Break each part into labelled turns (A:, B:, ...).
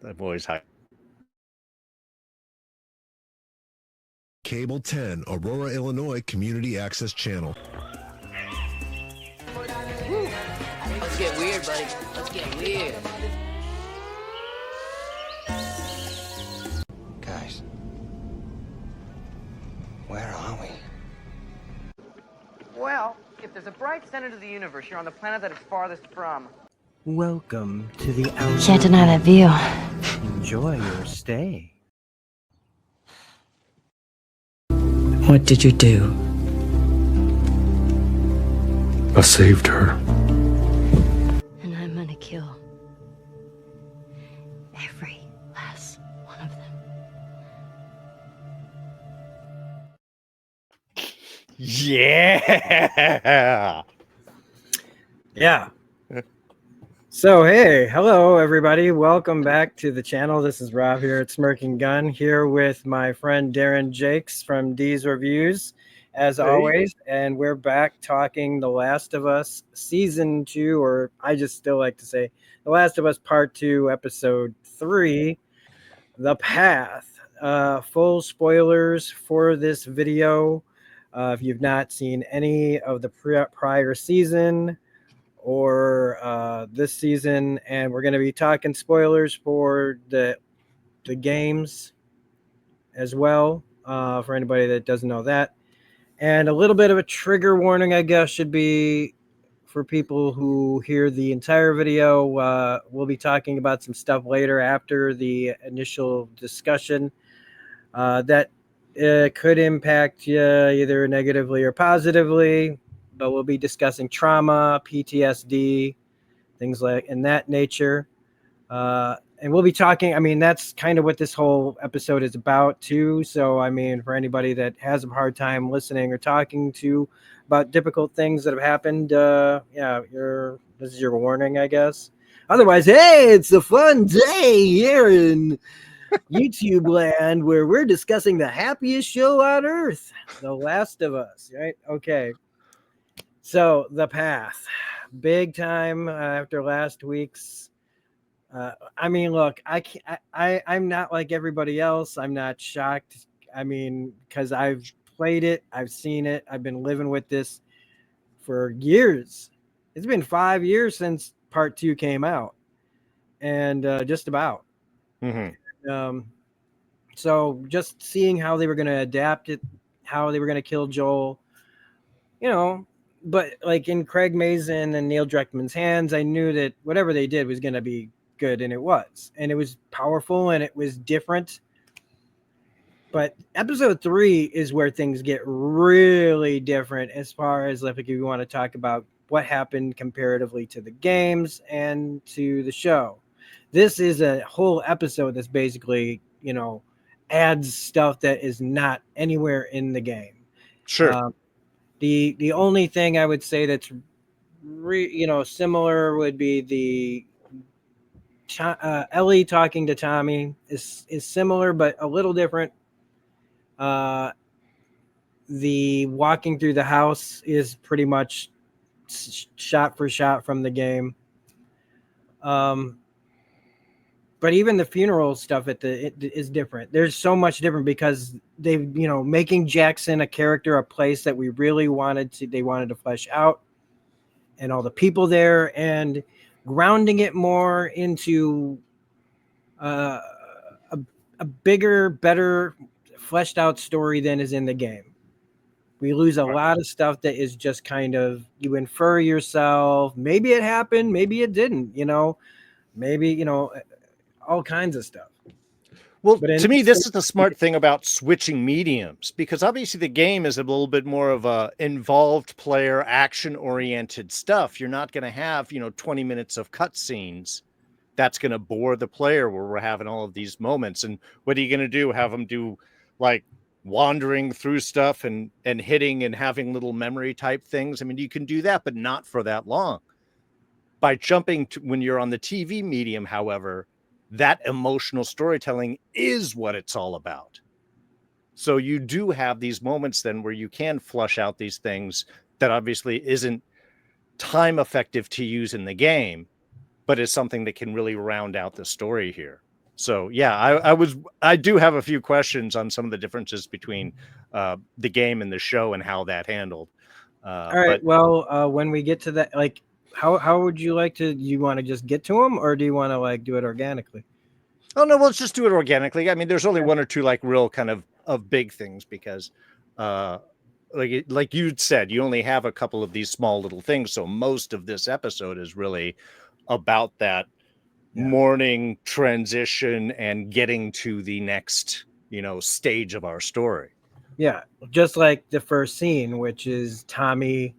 A: I've always had.
B: Cable 10, Aurora, Illinois Community Access Channel.
C: Let's get weird, buddy. Let's get weird.
D: Guys, where are we?
E: Well, if there's a bright center to the universe, you're on the planet that it's farthest from.
F: Welcome to the outer
G: Can't deny that view.
F: Enjoy your stay.
H: What did you do?
I: I saved her.
G: And I'm gonna kill every last one of them.
A: Yeah.
F: Yeah. So, hey, hello, everybody. Welcome back to the channel. This is Rob here at Smirking Gun, here with my friend Darren Jakes from D's Reviews, as always. And we're back talking The Last of Us Season 2, or I just still like to say The Last of Us Part 2, Episode 3, The Path. Full spoilers for this video. If you've not seen any of the prior season or this season, and we're going to be talking spoilers for the games as well, for anybody that doesn't know that. And a little bit of a trigger warning, I guess, should be for people who hear the entire video. We'll be talking about some stuff later after the initial discussion that could impact you either negatively or positively. But we'll be discussing trauma, PTSD, things like in that nature. And we'll be talking, I mean, that's kind of what this whole episode is about too. So, I mean, for anybody that has a hard time listening or talking to about difficult things that have happened, yeah, this is your warning, I guess. Otherwise, hey, it's a fun day here in YouTube land where we're discussing the happiest show on earth, The Last of Us, right? Okay. So, The Path, big time after last week's. I mean, look, I'm not like everybody else. I'm not shocked. I mean, because I've played it, I've seen it, I've been living with this for years. It's been 5 years since Part 2 came out, and just about.
A: Mm-hmm.
F: So just seeing how they were going to adapt it, how they were going to kill Joel, you know. But like in Craig Mazin and Neil Druckmann's hands, I knew that whatever they did was going to be good, and it was powerful, and it was different. But episode 3 is where things get really different as far as like if you want to talk about what happened comparatively to the games and to the show. This is a whole episode that's basically, you know, adds stuff that is not anywhere in the game.
A: Sure.
F: The only thing I would say that's similar would be the Ellie talking to Tommy is similar but a little different. The walking through the house is pretty much shot for shot from the game. But even the funeral stuff it is different. There's so much different because they've, making Jackson a character, a place that we really wanted to flesh out, and all the people there, and grounding it more into a bigger, better, fleshed out story than is in the game. We lose a lot of stuff that is just kind of, you infer yourself. Maybe it happened, maybe it didn't, maybe, all kinds of stuff.
A: Well, to me, this is the smart thing about switching mediums, because obviously the game is a little bit more of a involved player, action-oriented stuff. You're not going to have, 20 minutes of cutscenes. That's going to bore the player where we're having all of these moments. And what are you going to do? Have them do like wandering through stuff and hitting and having little memory type things? I mean, you can do that, but not for that long. By jumping to when you're on the TV medium, however, that emotional storytelling is what it's all about. So you do have these moments then where you can flush out these things that obviously isn't time effective to use in the game, but is something that can really round out the story here. So yeah, I do have a few questions on some of the differences between the game and the show and how that handled.
F: All right.
A: But
F: Well, when we get to that, like, how would you like to? You want to just get to them, or do you want to like do it organically?
A: oh no, well, let's just do it organically. I mean, there's only one or two like real kind of big things because like you said, you only have a couple of these small little things, so most of this episode is really about that morning transition and getting to the next, stage of our story.
F: Yeah, just like the first scene, which is Tommy,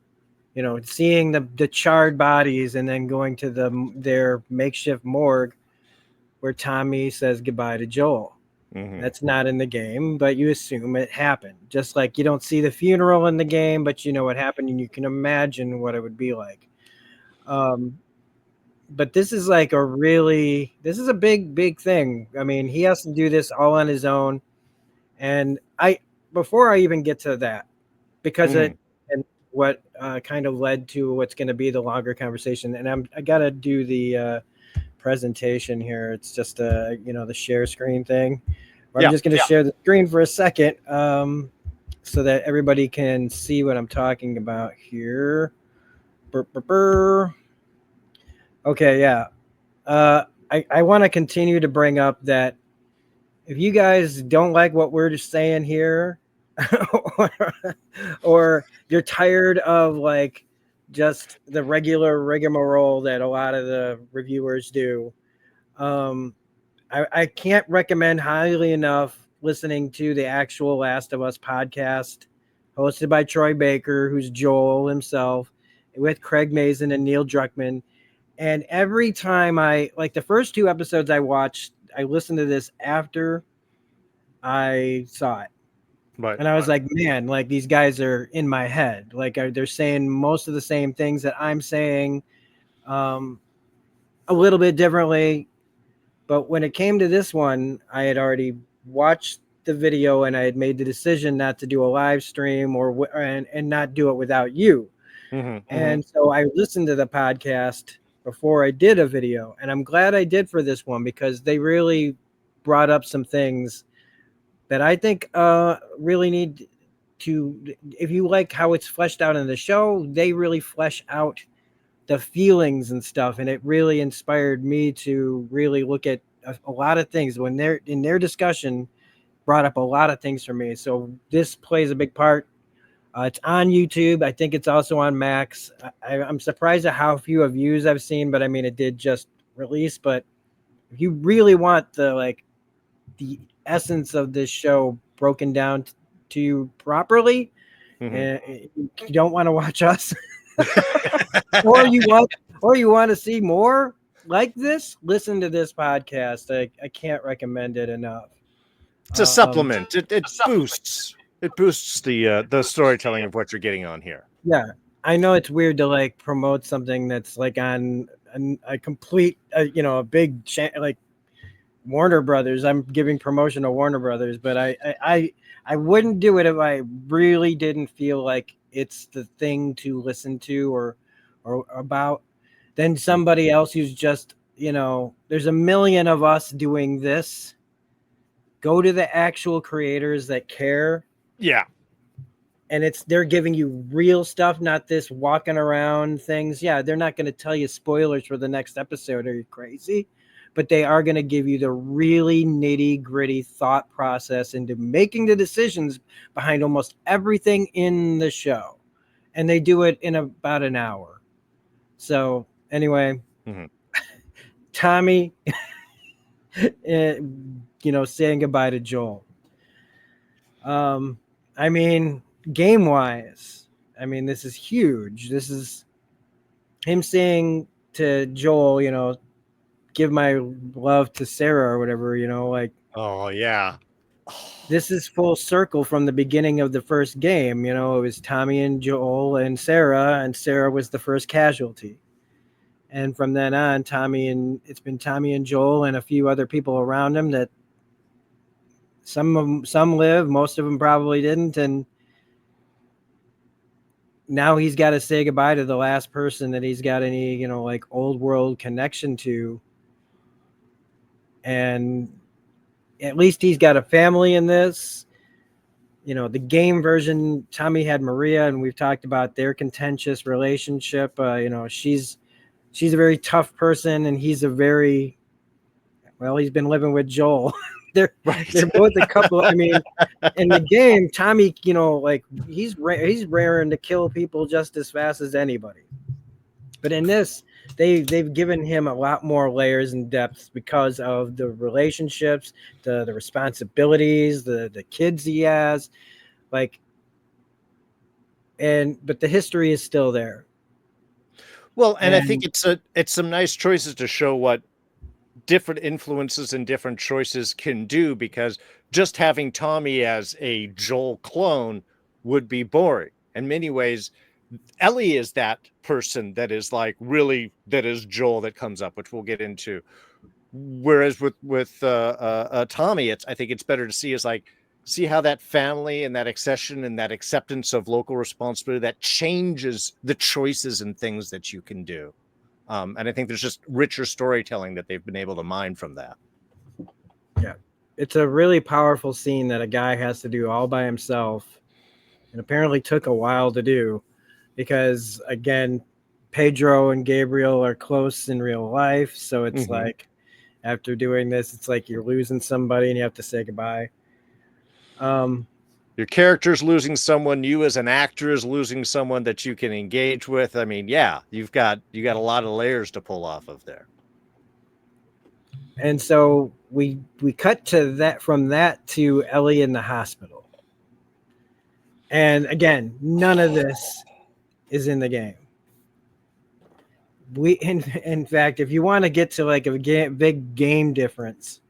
F: seeing the charred bodies and then going to their makeshift morgue where Tommy says goodbye to Joel. That's not in the game, but you assume it happened. Just like you don't see the funeral in the game, but you know what happened and you can imagine what it would be like. But this is like this is a big thing. I mean, he has to do this all on his own. And before I even get to that, because it and what kind of led to what's going to be the longer conversation, and I got to do the presentation here. It's just the share screen thing. I'm just going to share the screen for a second, so that everybody can see what I'm talking about here. Okay, yeah. I want to continue to bring up that if you guys don't like what we're just saying here, or you're tired of like just the regular rigmarole that a lot of the reviewers do, I can't recommend highly enough listening to the actual Last of Us podcast hosted by Troy Baker, who's Joel himself, with Craig Mazin and Neil Druckmann. And every time the first two episodes I watched, I listened to this after I saw it.
A: Right.
F: And I was like, man, like these guys are in my head. Like they're saying most of the same things that I'm saying, a little bit differently. But when it came to this one, I had already watched the video and I had made the decision not to do a live stream and not do it without you. And so I listened to the podcast before I did a video, and I'm glad I did for this one because they really brought up some things that I think really need to, if you like how it's fleshed out in the show, they really flesh out the feelings and stuff, and it really inspired me to really look at a lot of things when they're in their discussion, brought up a lot of things for me. So this plays a big part. It's on YouTube. I think it's also on Max. I'm surprised at how few views I've seen, but I mean, it did just release. But if you really want the essence of this show broken down to you properly, and you don't want to watch us, or you want to see more like this, listen to this podcast. I can't recommend it enough.
A: It's a supplement. It boosts. It boosts the storytelling of what you're getting on here.
F: Yeah, I know it's weird to like promote something that's like on a complete, a big like Warner Brothers. I'm giving promotion to Warner Brothers, but I wouldn't do it if I really didn't feel like it's the thing to listen to or about. Then somebody else who's just, there's a million of us doing this. Go to the actual creators that care.
A: Yeah.
F: And they're giving you real stuff, not this walking around things. Yeah, they're not going to tell you spoilers for the next episode. Are you crazy? But they are going to give you the really nitty gritty thought process into making the decisions behind almost everything in the show. And they do it in about an hour. So anyway, Tommy, saying goodbye to Joel. I mean, game wise, this is huge. This is him saying to Joel, give my love to Sarah or whatever,
A: oh yeah.
F: This is full circle from the beginning of the first game. It was Tommy and Joel and Sarah was the first casualty. And from then on, it's been Tommy and Joel and a few other people around him that some live, most of them probably didn't. And now he's got to say goodbye to the last person that he's got any, old world connection to. And at least he's got a family in this. You know, the game version, Tommy had Maria, and we've talked about their contentious relationship. You know, she's a very tough person, and he's he's been living with Joel. they're
A: Right.
F: they're both a couple. I mean, in the game, Tommy, you know, like he's raring to kill people just as fast as anybody. But in this, they've given him a lot more layers and depth because of the relationships, the responsibilities, the kids he has, like, but the history is still there.
A: Well, and I think it's some nice choices to show what different influences and different choices can do, because just having Tommy as a Joel clone would be boring. In many ways, Ellie is that person that is like really that is Joel that comes up, which we'll get into. Whereas with Tommy, I think it's better to see how that family and that accession and that acceptance of local responsibility that changes the choices and things that you can do. And I think there's just richer storytelling that they've been able to mine from that.
F: Yeah, it's a really powerful scene that a guy has to do all by himself, and apparently took a while to do, because again, Pedro and Gabriel are close in real life, so it's like after doing this, it's like you're losing somebody and you have to say goodbye.
A: Your character's losing someone, you as an actor is losing someone that you can engage with. I mean, yeah, you got a lot of layers to pull off of there.
F: And so we cut to that, from that to Ellie in the hospital. And again, none of this is in the game. In fact, if you want to get to like a big game difference,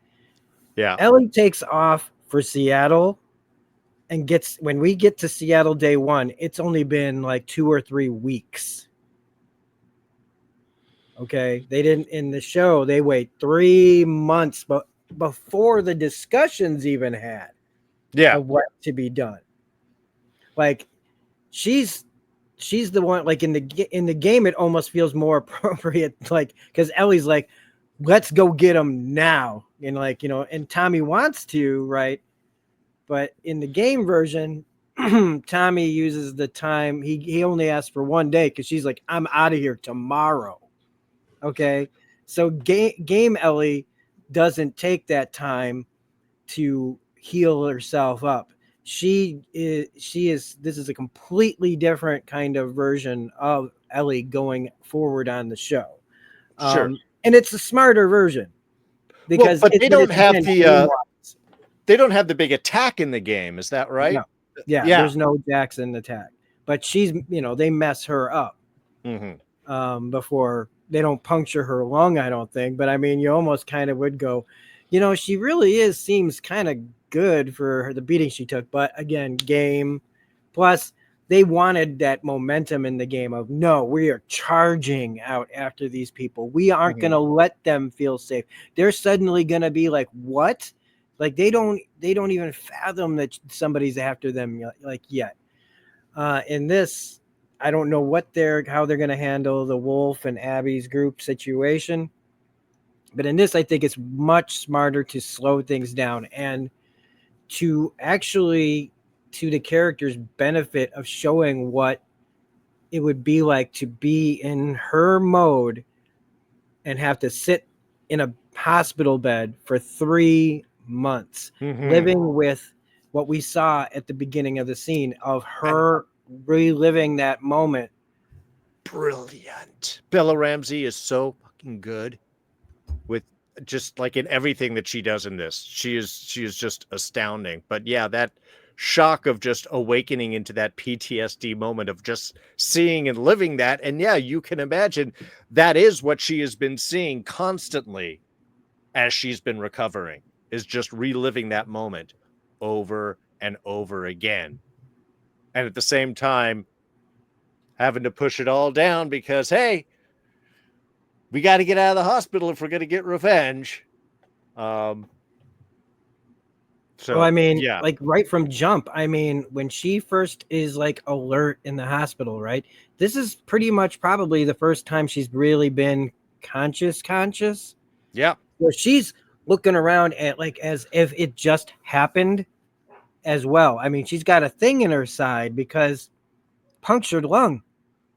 A: yeah,
F: Ellie takes off for Seattle, and when we get to Seattle day one, it's only been like 2 or 3 weeks. Okay, they didn't in the show. They wait 3 months, but before the discussions even had of what to be done. Like she's the one. Like in the game, it almost feels more appropriate. Like because Ellie's like, let's go get him now, and like, you know, and Tommy wants to, right? But in the game version, Tommy uses the time. He only asks for 1 day because she's like, I'm out of here tomorrow. Okay, so game Ellie doesn't take that time to heal herself up. This is a completely different kind of version of Ellie going forward on the show.
A: Sure.
F: And it's a smarter version because
A: but they don't have they don't have the big attack in the game. Is that right?
F: No. Yeah. There's no Jackson attack, but she's, you know, they mess her up before. They don't puncture her lung, I don't think. But I mean, you almost kind of would go, you know, she really seems kind of good for the beating she took. But again, game. Plus, they wanted that momentum in the game of, no, we are charging out after these people. We aren't going to let them feel safe. They're suddenly going to be like, what? Like they don't even fathom that somebody's after them like yet. In this, I don't know how they're going to handle the Wolf and Abby's group situation. But in this, I think it's much smarter to slow things down and to actually, to the character's benefit of showing what it would be like to be in her mode and have to sit in a hospital bed for 3 months, living with what we saw at the beginning of the scene of her reliving that moment.
A: Brilliant. Bella Ramsey is so fucking good with just like in everything that she does in this. She is just astounding. But yeah, that shock of just awakening into that PTSD moment of just seeing and living that. And yeah, you can imagine that is what she has been seeing constantly as she's been recovering, is just reliving that moment over and over again. And at the same time, having to push it all down because, hey, we got to get out of the hospital if we're going to get revenge. So,
F: well, I mean, yeah, like right from jump, I mean, when she first is like alert in the hospital, right? This is pretty much probably the first time she's really been conscious.
A: Yeah.
F: Where she's looking around at like as if it just happened as well. I mean, she's got a thing in her side because punctured lung.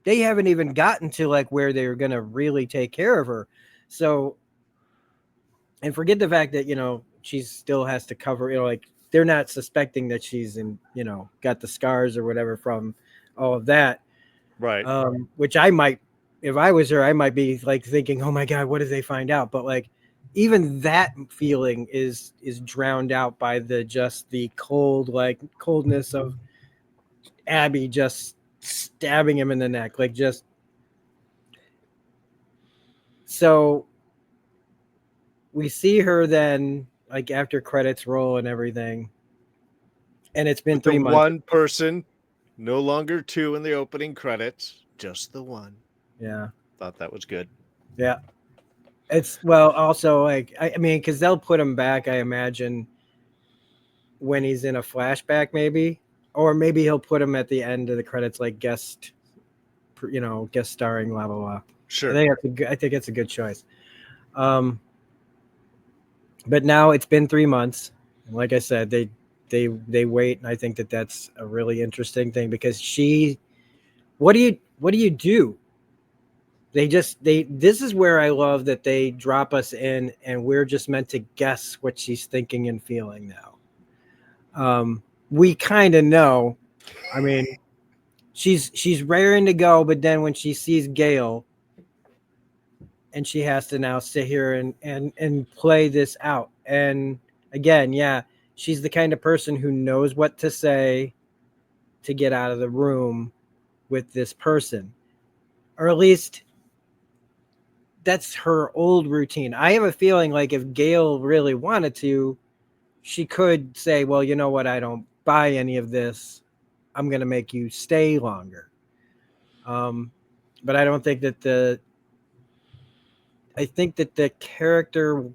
F: They haven't even gotten to like where they're gonna really take care of her. So, and forget the fact that she still has to cover. Like they're not suspecting that she's in got the scars or whatever from all of that.
A: Right.
F: Which I might, if I was her, I might be like thinking, oh my God, what did they find out? But like, even that feeling is drowned out by the coldness of Abby just stabbing him in the neck. Like just, so we see her then like after credits roll and everything. And it's been 3 months.
A: One person, no longer two in the opening credits, just the one.
F: Yeah.
A: Thought that was good.
F: Yeah. It's also like, I mean, because they'll put him back, I imagine, when he's in a flashback, maybe, or maybe he'll put him at the end of the credits, like guest starring, blah blah blah.
A: Sure.
F: I think it's a good choice. But now it's been 3 months. Like I said, they wait, and I think that's a really interesting thing because what do you do? This is where I love that they drop us in and we're just meant to guess what she's thinking and feeling now. We kind of know. I mean, she's raring to go, but then when she sees Gale and she has to now sit here and play this out. And again, yeah, she's the kind of person who knows what to say to get out of the room with this person. Or at least that's her old routine. I have a feeling like if Gale really wanted to, she could say, well, you know what? I don't buy any of this. I'm going to make you stay longer. But I don't think that I think that the character,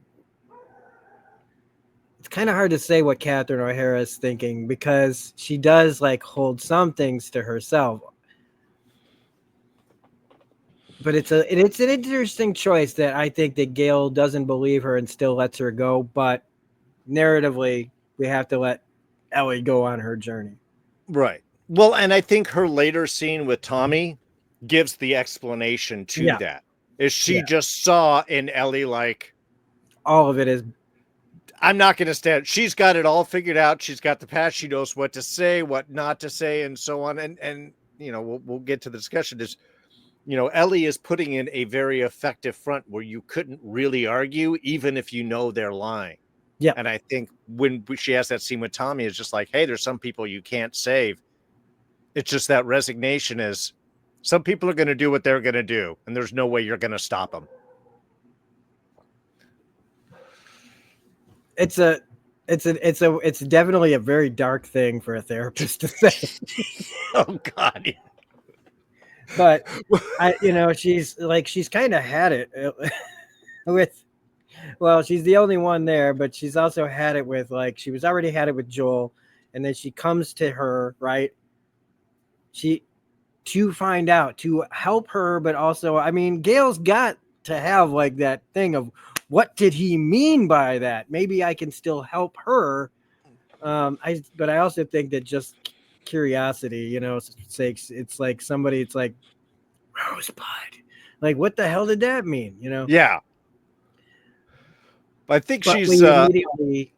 F: it's kind of hard to say what Catherine O'Hara is thinking because she does like hold some things to herself. But it's an interesting choice that I think that Gale doesn't believe her and still lets her go. But narratively, we have to let Ellie go on her journey.
A: Right. Well, and I think her later scene with Tommy gives the explanation to that. Is she just saw in Ellie like
F: all of it is.
A: I'm not going to stand. She's got it all figured out. She's got the past. She knows what to say, what not to say, and so on. And we'll get to the discussion. Is Ellie is putting in a very effective front where you couldn't really argue, even if you know they're lying.
F: Yeah.
A: And I think when she has that scene with Tommy, it's just like, hey, there's some people you can't save. It's just that resignation is some people are going to do what they're going to do, and there's no way you're going to stop them.
F: It's definitely a very dark thing for a therapist to say.
A: Oh God. Yeah.
F: But she's kind of had it with, well, she's the only one there, but she's also had it with she was already had it with Joel, and then she comes to her, right? To find out, to help her, but also, I mean, Gail's got to have like that thing of what did he mean by that? Maybe I can still help her. But I also think that just curiosity, sakes, it's like somebody, it's like Rosebud. Like, what the hell did that mean?
A: Yeah. I think she's
F: immediately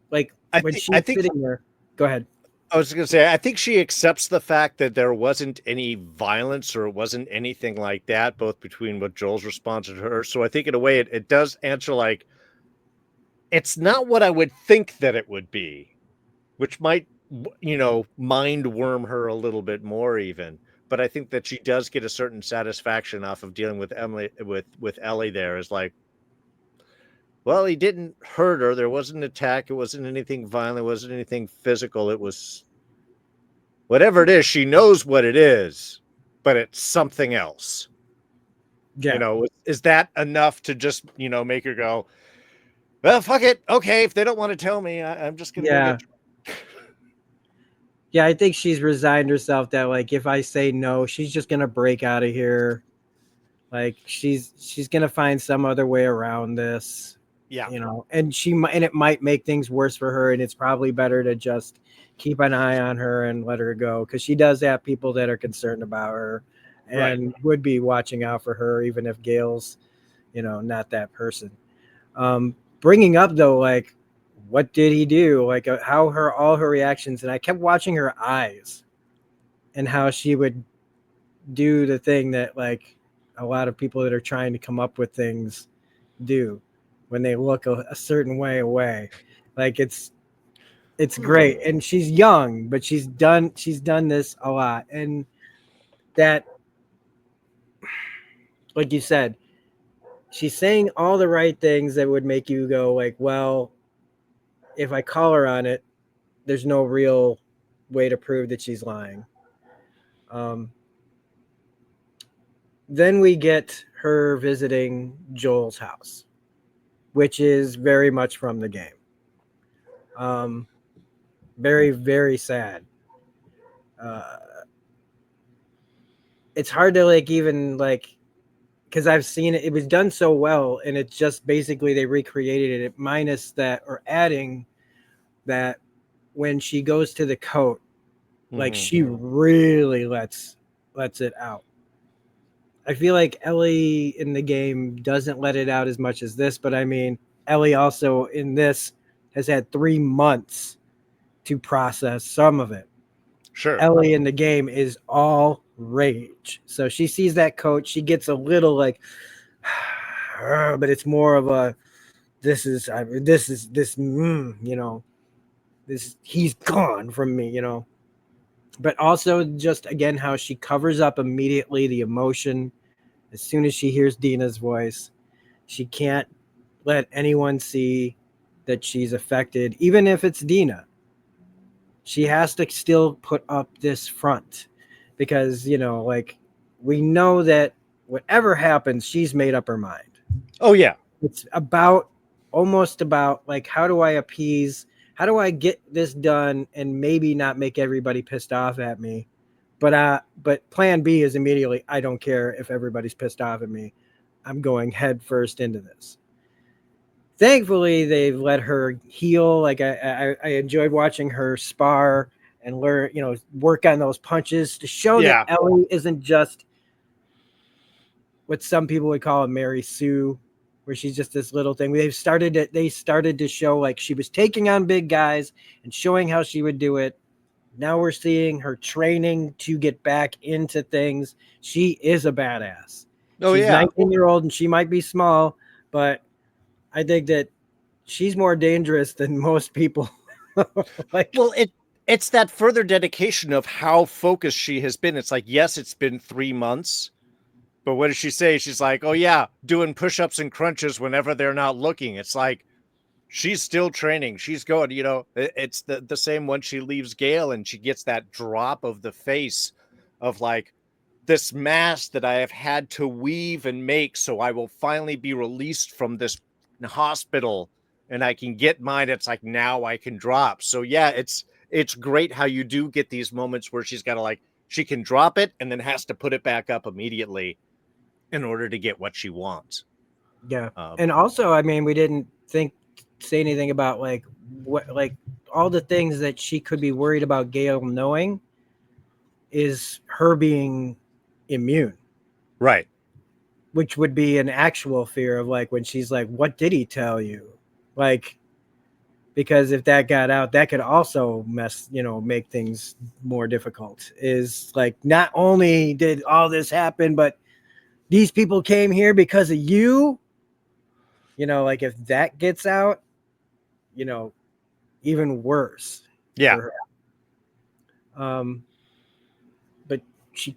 F: she's sitting there. Go ahead.
A: I was going to say, I think she accepts the fact that there wasn't any violence or it wasn't anything like that, both between what Joel's response to her. So I think in a way it does answer like, it's not what I would think that it would be, which might, mind worm her a little bit more even. But I think that she does get a certain satisfaction off of dealing with Emily, with Ellie there is like, well, he didn't hurt her. There wasn't an attack. It wasn't anything violent. It wasn't anything physical. It was whatever it is. She knows what it is, but it's something else.
F: Yeah.
A: Is that enough to just, make her go, well, fuck it. Okay. If they don't want to tell me, I'm just going to.
F: Yeah. I think she's resigned herself that if I say no, she's just going to break out of here. Like she's going to find some other way around this.
A: Yeah.
F: And and it might make things worse for her, and it's probably better to just keep an eye on her and let her go, because she does have people that are concerned about her and would be watching out for her, even if Gail's, not that person. Bringing up though, like, what did he do? Like, how all her reactions, and I kept watching her eyes and how she would do the thing that, like, a lot of people that are trying to come up with things do when they look a certain way away. Like, it's great. And she's young, but she's done this a lot. And that, like you said, she's saying all the right things that would make you go like, well, if I call her on it, there's no real way to prove that she's lying. Then we get her visiting Joel's house, which is very much from the game. Very, very sad. It's hard to because I've seen it. It was done so well, and it's just basically they recreated it minus that, or adding that when she goes to the coat, like she really lets it out. I feel like Ellie in the game doesn't let it out as much as this, but I mean, Ellie also in this has had 3 months to process some of it.
A: Sure.
F: Ellie in the game is all rage. So she sees that coat, she gets a little like, but it's more of a, he's gone from me, But also just, again, how she covers up immediately the emotion. As soon as she hears Dina's voice, she can't let anyone see that she's affected, even if it's Dina. She has to still put up this front because, we know that whatever happens, she's made up her mind.
A: Oh, yeah.
F: It's almost about like, how do I get this done and maybe not make everybody pissed off at me? But plan B is immediately, I don't care if everybody's pissed off at me. I'm going head first into this. Thankfully, they've let her heal. Like I enjoyed watching her spar and learn, work on those punches to show that Ellie isn't just what some people would call a Mary Sue, where she's just this little thing. They started to show like she was taking on big guys and showing how she would do it. Now we're seeing her training to get back into things. She is a badass. She's 19-year-old and she might be small, but I think that she's more dangerous than most people.
A: It's that further dedication of how focused she has been. It's like, yes, it's been 3 months, but what does she say? She's like, oh yeah, doing push-ups and crunches whenever they're not looking. It's like, she's still training. She's going, it's the same when she leaves Gail and she gets that drop of the face of like, this mask that I have had to weave and make so I will finally be released from this hospital and I can get mine. It's like, now I can drop. So yeah, it's great how you do get these moments where she's got to she can drop it and then has to put it back up immediately in order to get what she wants.
F: Yeah. And also, I mean, we didn't say anything about all the things that she could be worried about Gail knowing is her being immune.
A: Right.
F: Which would be an actual fear of when she's like, what did he tell you? Because if that got out, that could also make things more difficult. Is not only did all this happen, but these people came here because of you. If that gets out, even worse.
A: Yeah.
F: But she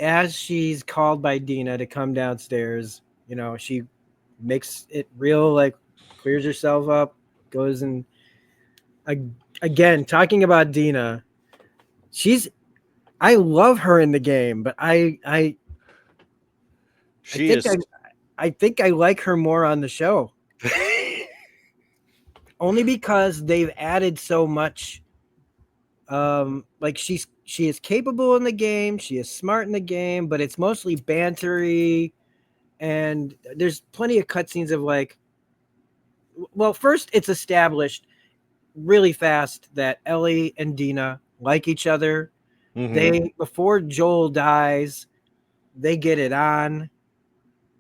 F: as she's called by Dina to come downstairs, she makes it real, clears herself up, goes and again, talking about Dina, I love her in the game, but I think I like her more on the show. Only because they've added so much. She is capable in the game, she is smart in the game, but it's mostly bantery, and there's plenty of cutscenes of well, first it's established really fast that Ellie and Dina like each other. They, before Joel dies, they get it on.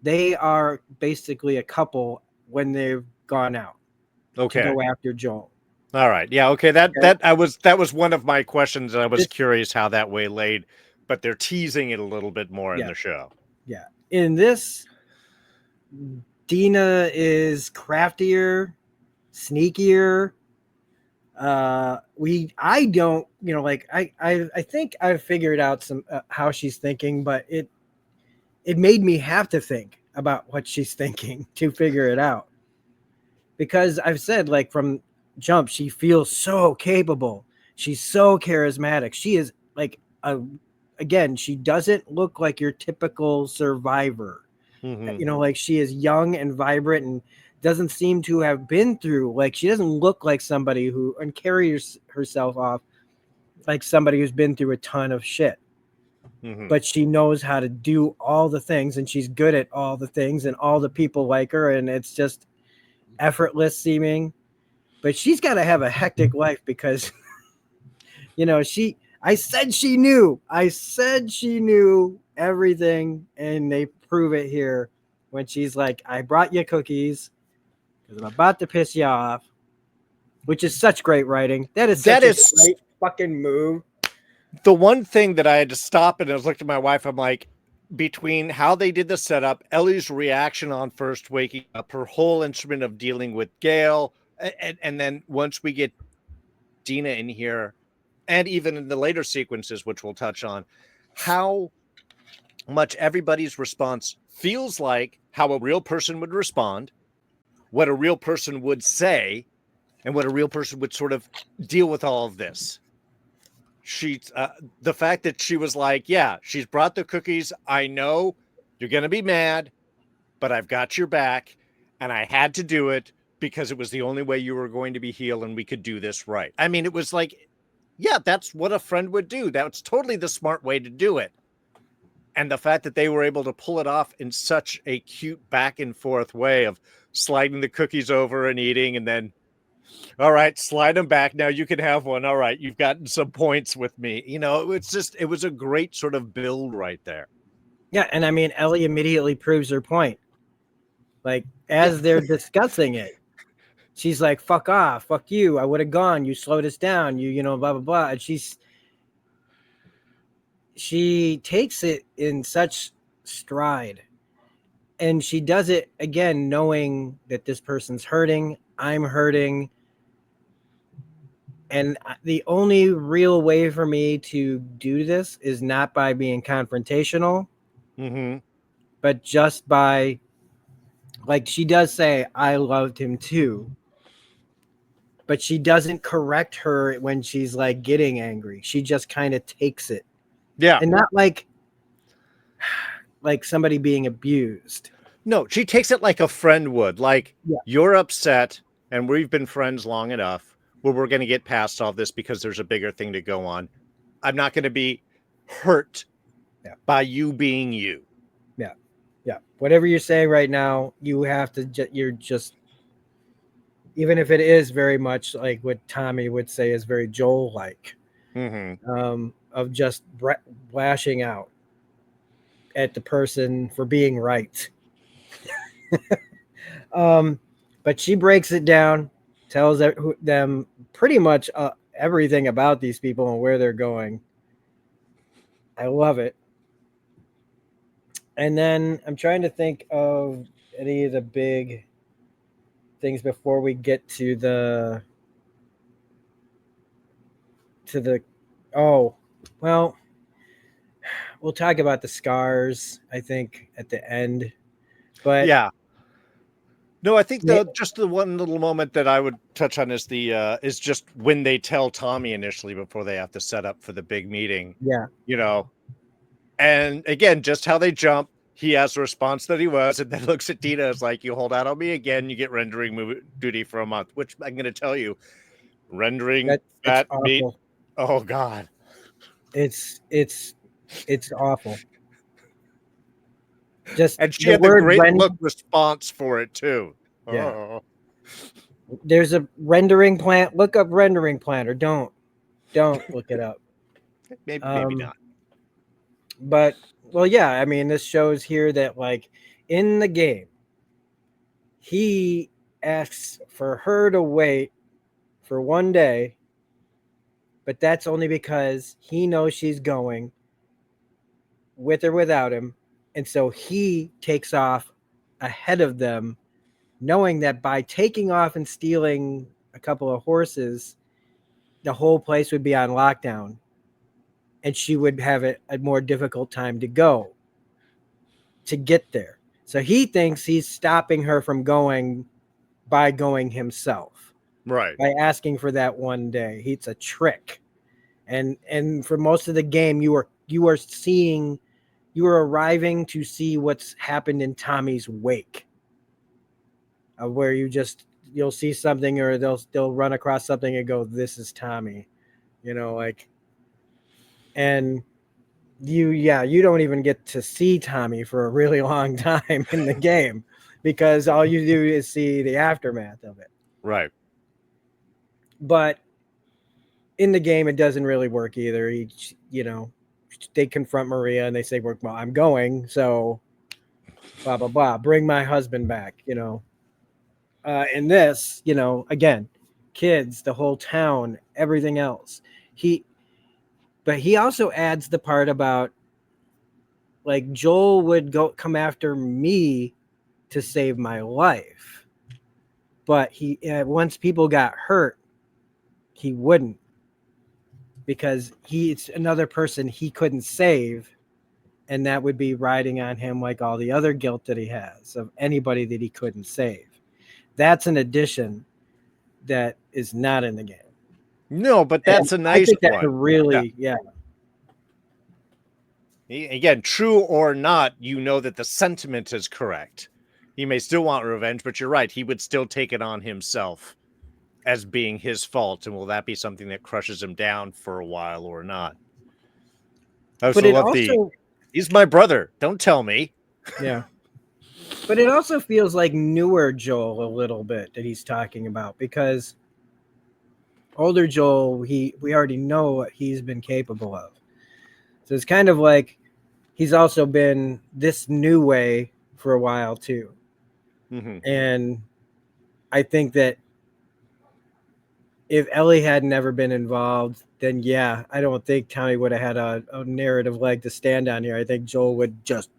F: They are basically a couple when they've gone out to
A: Okay.
F: go after Joel.
A: All right. Yeah. Okay. That was one of my questions, and I was
F: This-
A: curious how that waylaid, but they're teasing it a little bit more in
F: Yeah.
A: the show.
F: Yeah. In this, Dina is craftier, sneakier. I don't, like I think I've figured out some how she's thinking, but it made me have to think about what she's thinking to figure it out. Because I've said, like, from jump, she feels so capable. She's so charismatic. She is like again, she doesn't look like your typical survivor. Like, she is young and vibrant and doesn't seem to have been through, like, she doesn't look like somebody who and carries herself off like somebody who's been through a ton of shit. But she knows how to do all the things, and she's good at all the things, and all the people like her, and it's just effortless seeming. But she's got to have a hectic life because I said she knew everything, and they prove it here when she's like, I brought you cookies because I'm about to piss you off, which is such great writing. That is a great fucking move.
A: The one thing that I had to stop and I was looking at my wife, I'm like, between how they did the setup, Ellie's reaction on first waking up, her whole instrument of dealing with Gail, and then once we get Dina in here, and even in the later sequences, which we'll touch on, how much everybody's response feels like how a real person would respond, what a real person would say, and what a real person would sort of deal with all of this. The fact that she was like, yeah, she's brought the cookies. I know you're going to be mad, but I've got your back, and I had to do it because it was the only way you were going to be healed and we could do this right. I mean, it was like, yeah, that's what a friend would do. That's totally the smart way to do it. And the fact that they were able to pull it off in such a cute back and forth way of sliding the cookies over and eating, and then, all right, slide them back. Now you can have one. All right, you've gotten some points with me. It was a great sort of build right there.
F: Yeah, and I mean, Ellie immediately proves her point. Like, as they're discussing it, she's like, fuck off, fuck you, I would have gone, you slowed us down, blah, blah, blah. And she takes it in such stride. And she does it, again, knowing that this person's hurting, I'm hurting. And the only real way for me to do this is not by being confrontational, but just by, like, she does say, I loved him too. But she doesn't correct her when she's like getting angry. She just kind of takes it.
A: Yeah.
F: And not like somebody being abused.
A: No, she takes it like a friend would. Like, you're upset and we've been friends long enough where we're going to get past all this because there's a bigger thing to go on. I'm not going to be hurt by you being you.
F: Yeah. Yeah. Whatever you're saying right now, you have to, you're just, even if it is very much like what Tommy would say is very Joel-like, of just lashing out at the person for being right. But she breaks it down, tells them pretty much everything about these people and where they're going. I love it. And then I'm trying to think of any of the big things before we get to the we'll talk about the scars, I think, at the end. But
A: yeah. No, I think just the one little moment that I would touch on is is just when they tell Tommy initially before they have to set up for the big meeting.
F: Yeah.
A: And again, just how they jump, he has the response that he was, and then looks at Dina as like, you hold out on me again, you get rendering duty for a month, which I'm going to tell you, rendering that meat. Oh God.
F: It's awful. Just
A: and she had the great look response for it too.
F: Yeah.
A: Oh.
F: There's a rendering plant. Look up rendering plant, or don't look it up.
A: Maybe not.
F: But well, yeah. I mean, this shows here that like in the game, he asks for her to wait for one day, but that's only because he knows she's going with or without him, and so he takes off ahead of them, knowing that by taking off and stealing a couple of horses, the whole place would be on lockdown and she would have a more difficult time to get there. So he thinks he's stopping her from going by going himself,
A: Right.
F: by asking for that one day. It's a trick. And for most of the game, you are arriving to see what's happened in Tommy's wake, where you'll see something, or they'll run across something and go, "This is Tommy," like. And you don't even get to see Tommy for a really long time in the game, because all you do is see the aftermath of it.
A: Right.
F: But in the game, it doesn't really work either. They confront Maria and they say, "Well, I'm going, so blah blah blah. Bring my husband back." In this, again, kids, the whole town, everything else. But he also adds the part about like Joel would come after me to save my life, but once people got hurt, he wouldn't, because it's another person he couldn't save, and that would be riding on him like all the other guilt that he has of anybody that he couldn't save. That's an addition that is not in the game.
A: No, but that's a nice
F: I think that's
A: one.
F: a really, yeah.
A: Again, true or not, that the sentiment is correct. He may still want revenge, but you're right. He would still take it on himself as being his fault. And will that be something that crushes him down for a while or not? I also love he's my brother. Don't tell me.
F: Yeah. But it also feels like newer Joel a little bit that he's talking about, because older Joel, we already know what he's been capable of. So it's kind of like he's also been this new way for a while too.
A: Mm-hmm.
F: And I think that if Ellie had never been involved, then yeah, I don't think Tommy would have had a narrative leg to stand on here. I think Joel would just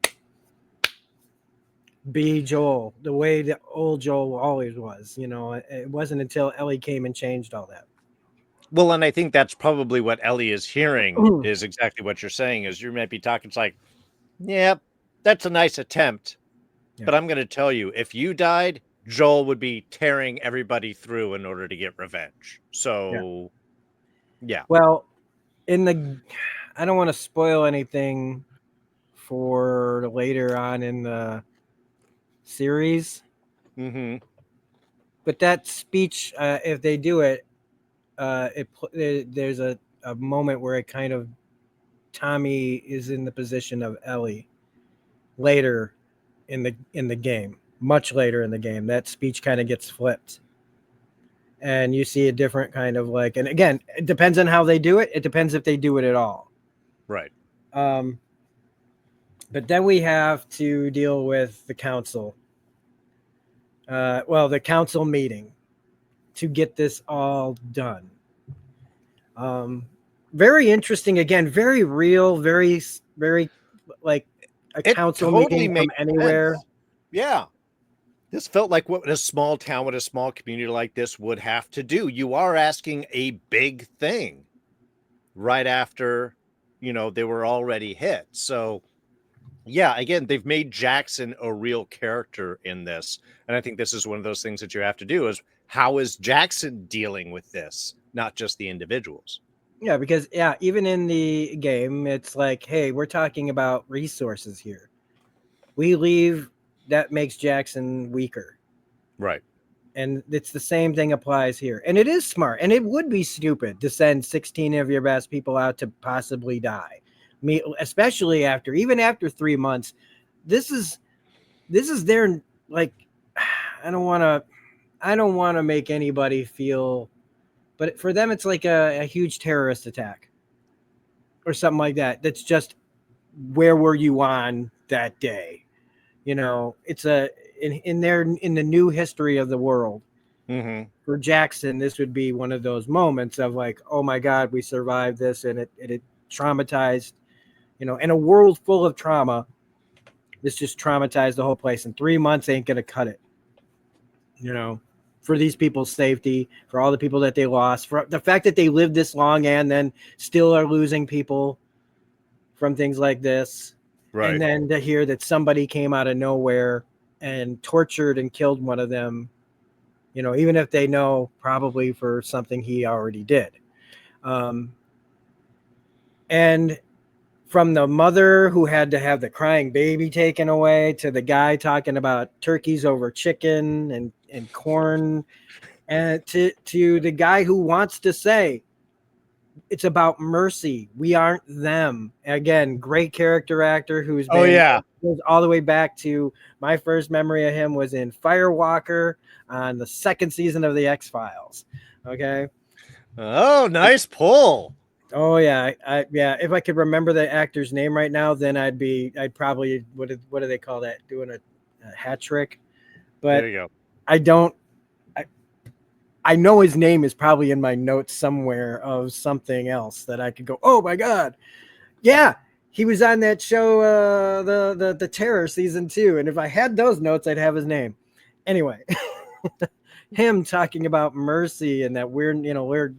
F: be Joel the way that old Joel always was. It wasn't until Ellie came and changed all that.
A: Well, and I think that's probably what Ellie is hearing is exactly what you're saying, is you might be talking. It's like, yeah, that's a nice attempt. Yeah. But I'm going to tell you, if you died, Joel would be tearing everybody through in order to get revenge. So, yeah.
F: Well, I don't want to spoil anything for later on in the series.
A: Mm-hmm.
F: But that speech, if they do it, there's a moment where it kind of Tommy is in the position of Ellie later in the game, much later in the game. That speech kind of gets flipped, and you see a different kind of like. And again, it depends on how they do it. It depends if they do it at all.
A: Right.
F: But then we have to deal with the council. The council meeting to get this all done. Very interesting. Again, very real, very, very like a council meeting from anywhere.
A: Sense. Yeah. This felt like what a small town, what a small community like this would have to do. You are asking a big thing right after, they were already hit. So, yeah, again, they've made Jackson a real character in this. And I think this is one of those things that you have to do is, how is Jackson dealing with this? Not just the individuals.
F: Yeah, because even in the game, it's like, hey, we're talking about resources here. We leave, that makes Jackson weaker.
A: Right.
F: And it's the same thing applies here. And it is smart. And it would be stupid to send 16 of your best people out to possibly die. I mean, especially even after 3 months. This is their, like, I don't want I don't want to make anybody feel, but for them, it's like a huge terrorist attack or something like that. That's just where were you on that day? You know, it's in the new history of the world.
A: Mm-hmm.
F: For Jackson, this would be one of those moments of like, oh my God, we survived this, and it traumatized, you know, in a world full of trauma. This just traumatized the whole place, and 3 months ain't gonna cut it. You know, for these people's safety, for all the people that they lost, for the fact that they lived this long and then still are losing people from things like this.
A: Right.
F: And then to hear that somebody came out of nowhere and tortured and killed one of them, you know, even if they know probably for something he already did. And from the mother who had to have the crying baby taken away to the guy talking about turkeys over chicken and corn, and to the guy who wants to say it's about mercy. We aren't them. Again, great character actor who's been goes all the way back to my first memory of him was in Firewalker on the second season of the X-Files. Okay.
A: Oh, nice pull.
F: Oh yeah, yeah. If I could remember the actor's name right now, then I'd probably what do they call that? Doing a hat trick. But
A: there you go.
F: I don't. I know his name is probably in my notes somewhere of something else that I could go, oh my God. Yeah, he was on that show, the Terror season 2. And if I had those notes, I'd have his name. Anyway, him talking about mercy and that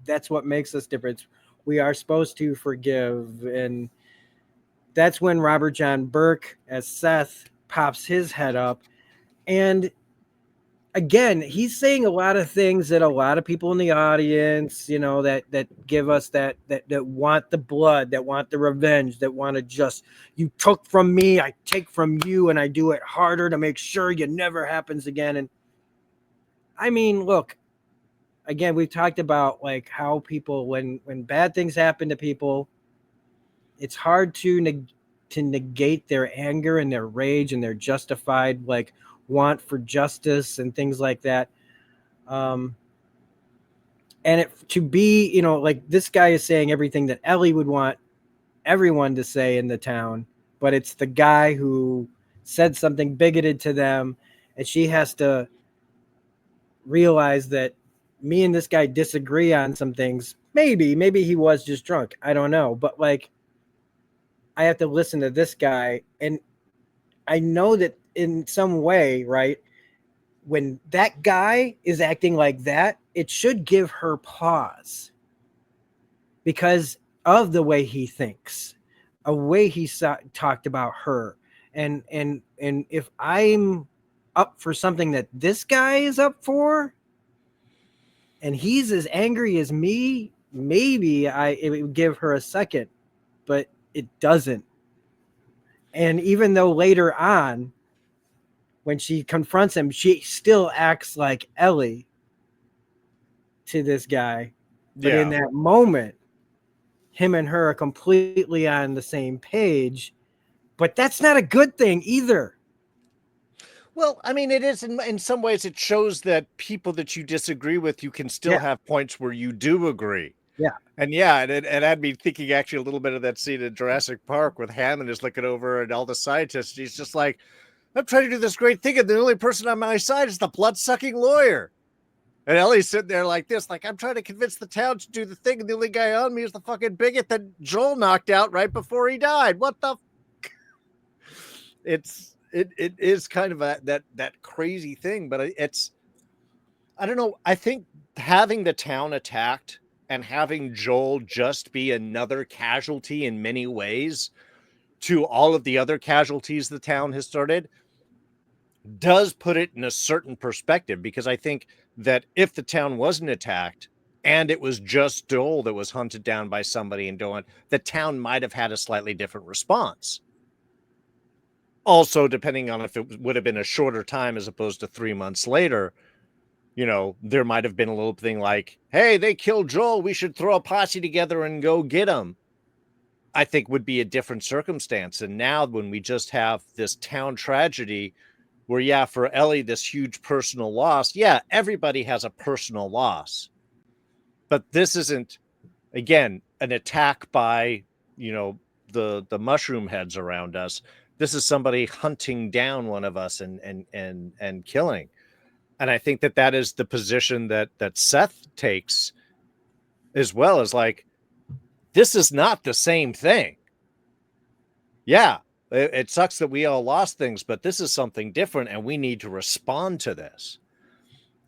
F: that's what makes us different. We are supposed to forgive. And that's when Robert John Burke as Seth pops his head up. And again, he's saying a lot of things that a lot of people in the audience, you know, that give us that want the blood, that want the revenge, that want to just, you took from me, I take from you, and I do it harder to make sure it never happens again. And I mean, look, again, we've talked about like how people, when bad things happen to people, it's hard to negate their anger and their rage and their justified like want for justice and things like that. And to be, you know, like this guy is saying everything that Ellie would want everyone to say in the town, but it's the guy who said something bigoted to them, and she has to realize that me and this guy disagree on some things. Maybe he was just drunk. I don't know. But like, I have to listen to this guy, and I know that in some way, right, when that guy is acting like that, it should give her pause because of the way he thinks, a way he talked about her. And if I'm up for something that this guy is up for, and he's as angry as me, maybe it would give her a second, but it doesn't. And even though later on, when she confronts him, she still acts like Ellie to this guy. But in that moment, him and her are completely on the same page. But that's not a good thing either.
A: Well, I mean, it is in some ways. It shows that people that you disagree with, you can still have points where you do agree.
F: Yeah.
A: And it had me thinking actually a little bit of that scene in Jurassic Park with Hammond is looking over and all the scientists. He's just like, I'm trying to do this great thing, and the only person on my side is the blood-sucking lawyer. And Ellie's sitting there like this, like, I'm trying to convince the town to do the thing, and the only guy on me is the fucking bigot that Joel knocked out right before he died. What the It is kind of that crazy thing, but I don't know. I think having the town attacked and having Joel just be another casualty in many ways to all of the other casualties the town has started does put it in a certain perspective, because I think that if the town wasn't attacked and it was just Joel that was hunted down by somebody and doing, the town might have had a slightly different response. Also, depending on if it would have been a shorter time as opposed to 3 months later, you know, there might have been a little thing like, hey, they killed Joel, we should throw a posse together and go get him. I think would be a different circumstance. And now when we just have this town tragedy, where, yeah, for Ellie, this huge personal loss. Yeah, everybody has a personal loss. But this isn't, again, an attack by, the mushroom heads around us. This is somebody hunting down one of us and killing. And I think that is the position that Seth takes, as well, as like, this is not the same thing. Yeah, it sucks that we all lost things, but this is something different, and we need to respond to this.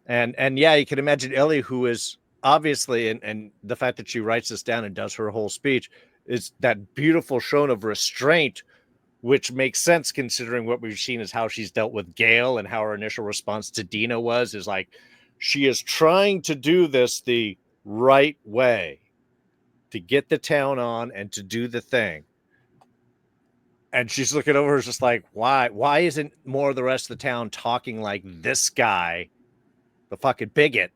A: And yeah, you can imagine Ellie, who is obviously, and the fact that she writes this down and does her whole speech, is that beautiful shown of restraint, which makes sense considering what we've seen is how she's dealt with Gale, and how her initial response to Dina is like, she is trying to do this the right way, to get the town on and to do the thing. And she's looking over, is just like, why isn't more of the rest of the town talking like this guy, the fucking bigot?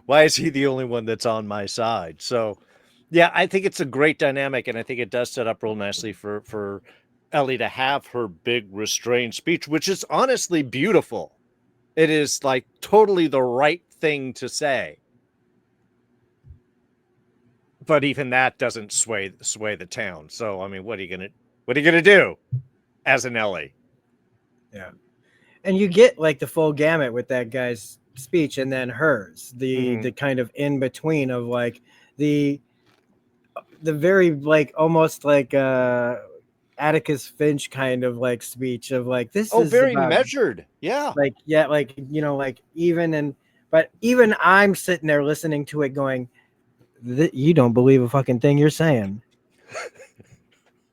A: Why is he the only one that's on my side? So yeah, I think it's a great dynamic, and I think it does set up real nicely for Ellie to have her big restrained speech, which is honestly beautiful. It is like totally the right thing to say. But even that doesn't sway the town. So I mean, what are you gonna do as an Ellie?
F: Yeah. And you get like the full gamut with that guy's speech, and then hers, the kind of in between of like the very like almost like Atticus Finch kind of like speech of like, this is
A: very
F: about,
A: measured. Yeah.
F: like, yeah, like, like but even I'm sitting there listening to it going, you don't believe a fucking thing you're saying.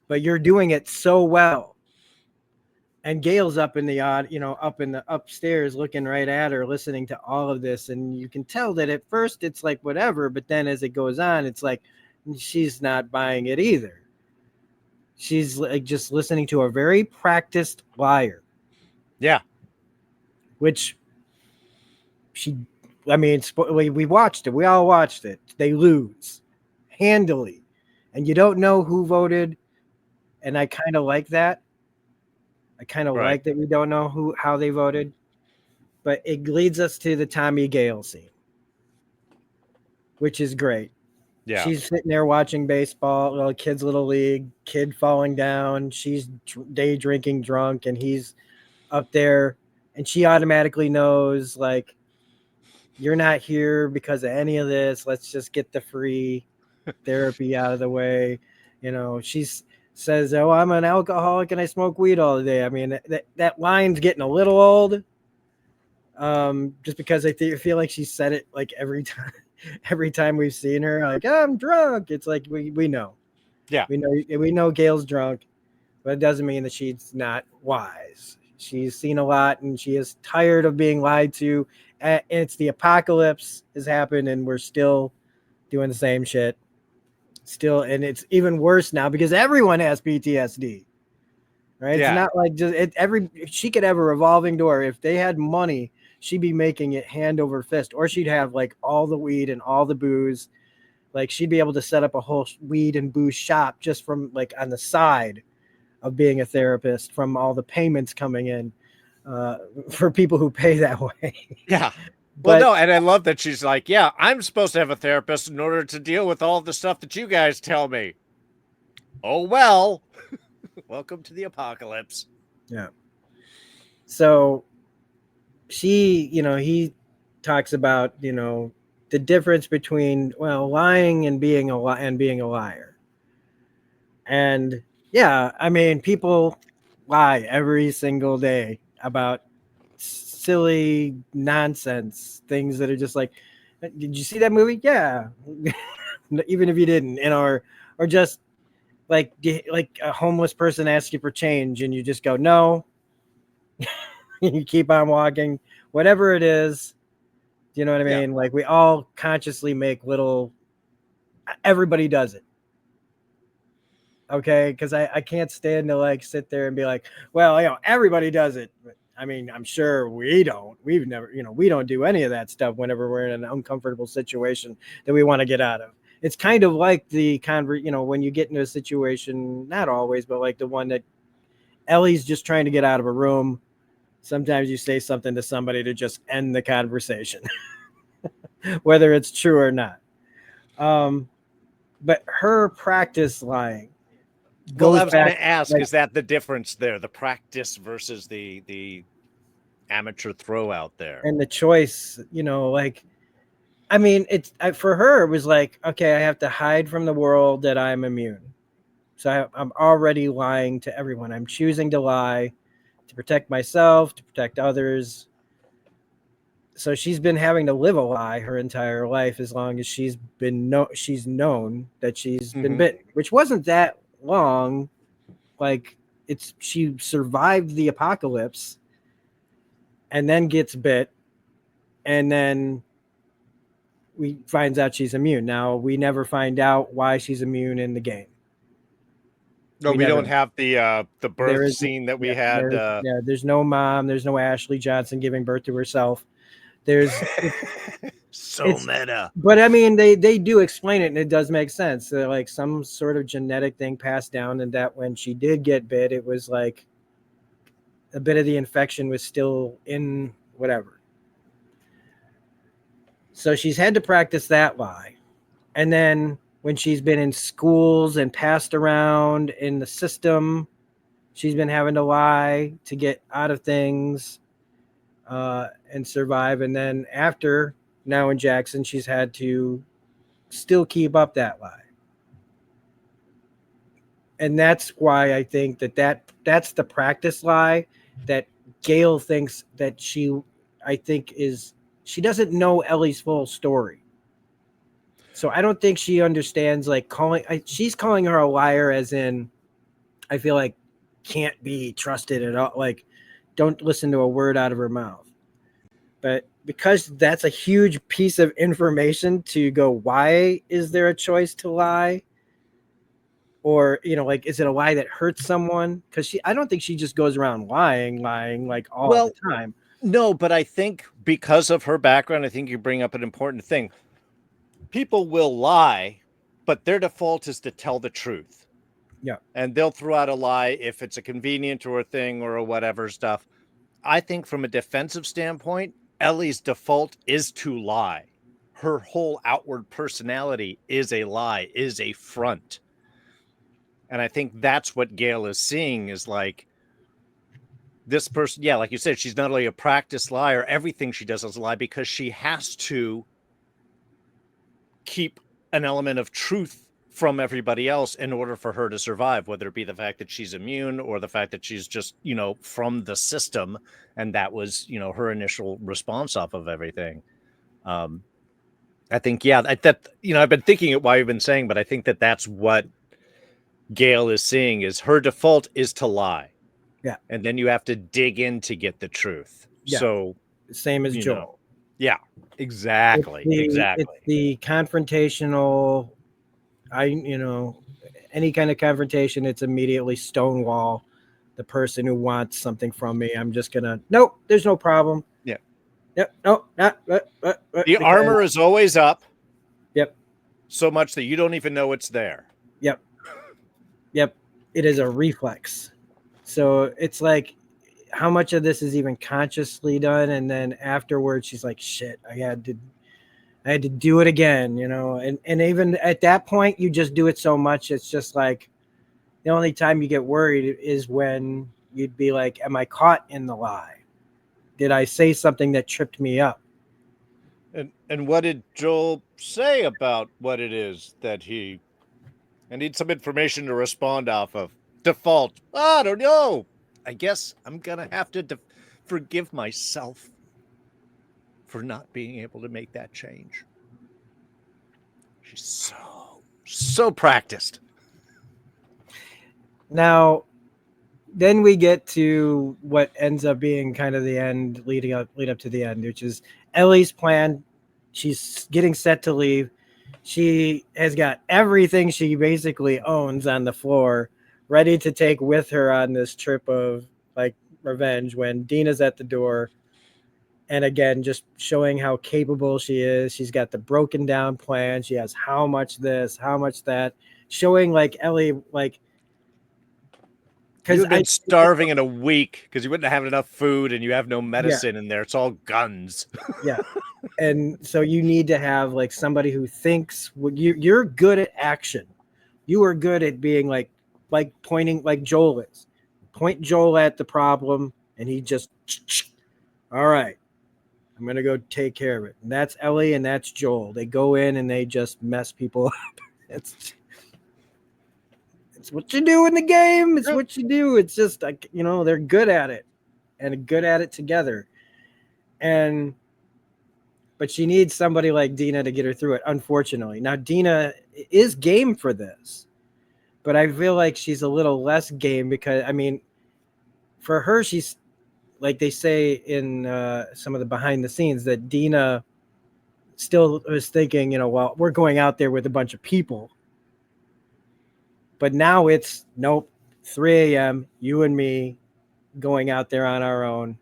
F: But you're doing it so well. And Gail's up in the upstairs looking right at her, listening to all of this. And you can tell that at first it's like whatever, but then as it goes on, it's like she's not buying it either. She's like just listening to a very practiced liar.
A: Yeah.
F: Which we watched it. We all watched it. They lose handily. And you don't know who voted. And I kind of like that. I kind of like that we don't know how they voted. But it leads us to the Tommy Gale scene, which is great.
A: Yeah.
F: She's sitting there watching baseball, little kids' little league, kid falling down. She's day drinking drunk, and he's up there, and she automatically knows, like, you're not here because of any of this. Let's just get the free therapy out of the way. She says, "Oh, I'm an alcoholic and I smoke weed all day." I mean, that line's getting a little old. Just because I feel like she said it like every time we've seen her, like, I'm drunk. It's like we know.
A: Yeah.
F: We know Gail's drunk, but it doesn't mean that she's not wise. She's seen a lot, and she is tired of being lied to. And it's the apocalypse has happened, and we're still doing the same shit. Still, and it's even worse now because everyone has PTSD. Right? Yeah. It's not like just she could have a revolving door. If they had money, she'd be making it hand over fist, or she'd have like all the weed and all the booze. Like, she'd be able to set up a whole weed and booze shop just from like on the side of being a therapist, from all the payments coming in for people who pay that way.
A: Yeah. Well, no, and I love that she's like, yeah, I'm supposed to have a therapist in order to deal with all the stuff that you guys tell me. Oh, well, welcome to the apocalypse.
F: Yeah. So he talks about, the difference between, lying and being a liar. And yeah, I mean, people lie every single day about silly nonsense things that are just like, did you see that movie? Yeah. Even if you didn't, or just like a homeless person asks you for change and you just go, no. You keep on walking, whatever it is. Do you know what I mean? Yeah. Like, we all consciously make everybody does it. Okay. Cause I can't stand to like sit there and be like, well, everybody does it. But, I mean, I'm sure we don't. We've never, we don't do any of that stuff whenever we're in an uncomfortable situation that we want to get out of. It's kind of like the when you get into a situation, not always, but like the one that Ellie's just trying to get out of a room. Sometimes you say something to somebody to just end the conversation, whether it's true or not. But her practice lying goes
A: I was going
F: back.
A: to ask,
F: like,
A: is that the difference there? The practice versus the amateur throw out there?
F: and the choice, like, I mean, for her, it was like, okay, I have to hide from the world that I'm immune. So I'm already lying to everyone. I'm choosing to lie to protect myself, to protect others. So she's been having to live a lie her entire life as long as she's known that she's been bitten, which wasn't that long. Like, she survived the apocalypse and then gets bit, and then we finds out she's immune. Now, we never find out why she's immune in the game.
A: No, we don't have the birth scene that we had.
F: There's no mom. There's no Ashley Johnson giving birth to herself. There's
A: so meta.
F: But I mean, they do explain it, and it does make sense. Like some sort of genetic thing passed down, and that when she did get bit, it was like a bit of the infection was still in whatever. So she's had to practice that lie. And then when she's been in schools and passed around in the system, she's been having to lie to get out of things and survive. And then after, now in Jackson, she's had to still keep up that lie. And that's why I think that's the practice lie that Gail thinks that she doesn't know Ellie's full story. So I don't think she understands, like, she's calling her a liar as in, I feel like can't be trusted at all. Like, don't listen to a word out of her mouth. But because that's a huge piece of information to go, why is there a choice to lie? Or, like, is it a lie that hurts someone? Because I don't think she just goes around lying like all the time.
A: No, but I think because of her background, I think you bring up an important thing. People will lie, but their default is to tell the truth.
F: Yeah.
A: And they'll throw out a lie if it's a convenient or a thing or a whatever stuff. I think from a defensive standpoint, Ellie's default is to lie. Her whole outward personality is a lie, is a front. And I think that's what Gail is seeing is like this person. Yeah, like you said, she's not only a practiced liar, everything she does is a lie because she has to keep an element of truth from everybody else in order for her to survive, whether it be the fact that she's immune or the fact that she's just, from the system. And that was, her initial response off of everything. I think, I've been thinking it while you've been saying, but I think that that's what Gail is seeing is her default is to lie.
F: Yeah.
A: And then you have to dig in to get the truth. Yeah. So
F: same as Joel.
A: Yeah, exactly. Exactly.
F: It's the confrontational, any kind of confrontation, it's immediately stonewall the person who wants something from me. I'm just gonna, nope, there's no problem.
A: Yeah.
F: Yep. No, not.
A: The armor is always up.
F: Yep.
A: So much that you don't even know it's there.
F: Yep. Yep. It is a reflex. So it's like, how much of this is even consciously done? And then afterwards, she's like, shit, I had to do it again, and even at that point, you just do it so much. It's just like the only time you get worried is when you'd be like, am I caught in the lie? Did I say something that tripped me up?
A: And what did Joel say about what it is that I need some information to respond off of. Default. I don't know. I guess I'm going to have to forgive myself for not being able to make that change. She's so practiced.
F: Now, then we get to what ends up being kind of the end, lead up to the end, which is Ellie's plan. She's getting set to leave. She has got everything she basically owns on the floor, ready to take with her on this trip of like revenge when Dina's at the door. And again, just showing how capable she is. She's got the broken down plan. She has how much this, how much that, showing like Ellie, like
A: You've been starving in a week because you wouldn't have enough food and you have no medicine in there. It's all guns.
F: Yeah. And so you need to have like somebody who thinks you're good at action. You are good at being like pointing like Joel is. Point Joel at the problem and he just, all right, I'm going to go take care of it. And that's Ellie and that's Joel. They go in and they just mess people up. It's what you do in the game. It's what you do. It's just like, you know, they're good at it and good at it together. But she needs somebody like Dina to get her through it, unfortunately. Now, Dina is game for this, but I feel like she's a little less game because, I mean, for her, she's like they say in some of the behind the scenes that Dina still was thinking, you know, well, we're going out there with a bunch of people. But now it's, nope, 3 a.m., you and me going out there on our own.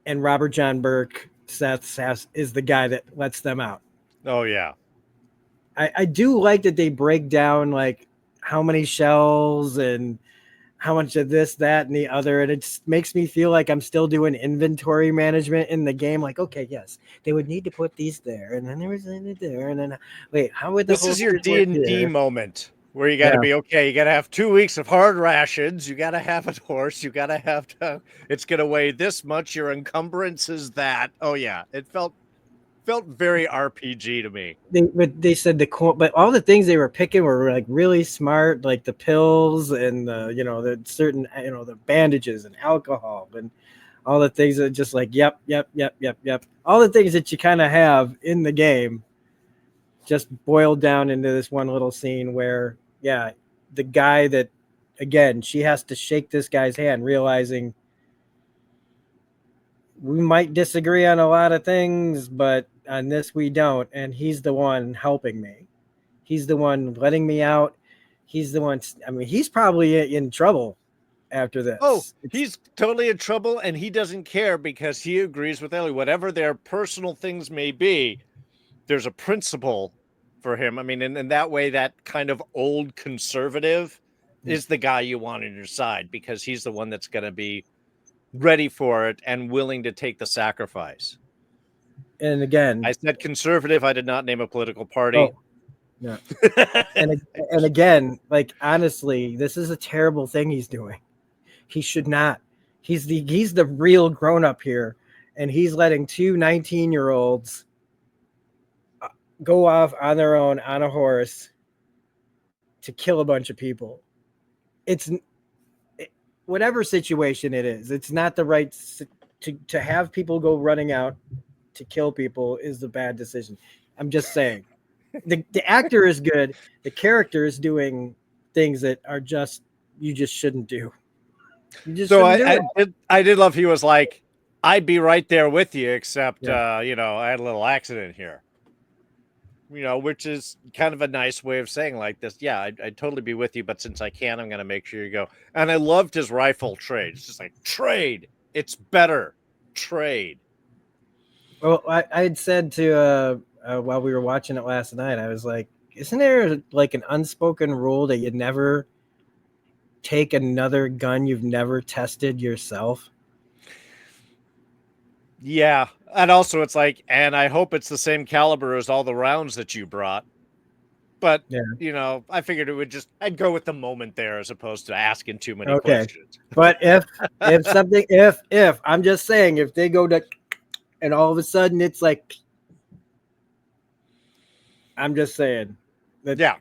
F: And Robert John Burke, Seth is the guy that lets them out.
A: Oh, yeah.
F: I do like that they break down, like, how many shells and how much of this, that, and the other. And it just makes me feel like I'm still doing inventory management in the game. Like, okay, yes, they would need to put these there. And then there was there. And then, wait, how would
A: this is your D&D moment where you got to be, okay, you got to have 2 weeks of hard rations. You got to have a horse. You got to have it's going to weigh this much. Your encumbrance is that. Oh, yeah. It felt very RPG to me.
F: They said but all the things they were picking were like really smart, like the pills and the certain, the bandages and alcohol and all the things that just like, yep. All the things that you kind of have in the game just boiled down into this one little scene where, yeah, the guy that, again, she has to shake this guy's hand, realizing we might disagree on a lot of things, but on this we don't. And he's the one helping me. He's the one letting me out. He's the one. I mean, he's probably in trouble after this.
A: Oh, he's totally in trouble, and he doesn't care because he agrees with Ellie. Whatever their personal things may be, there's a principle for him. I mean, and that way, that kind of old conservative is the guy you want on your side because he's the one that's going to be ready for it and willing to take the sacrifice.
F: And again,
A: I said conservative. I did not name a political party.
F: Oh, no. and again, like, honestly, this is a terrible thing he's doing. He should not. He's the real grown up here, and he's letting 2 19-year-olds go off on their own on a horse to kill a bunch of people. Whatever situation it is, it's not the right to have people go running out to kill people is the bad decision. I'm just saying. The actor is good. The character is doing things that are you just shouldn't do.
A: I did love he was like, I'd be right there with you, except I had a little accident here. Which is kind of a nice way of saying like this. Yeah, I'd totally be with you, but since I can, I'm going to make sure you go. And I loved his rifle trade. It's just like, trade. It's better. Trade.
F: Well, I had said to while we were watching it last night, I was like, isn't there like an unspoken rule that you never take another gun you've never tested yourself?
A: Yeah. And also it's like, and I hope it's the same caliber as all the rounds that you brought. But, I figured I'd go with the moment there as opposed to asking too many questions.
F: But if I'm just saying, if they go to, and all of a sudden it's like, I'm just saying. That,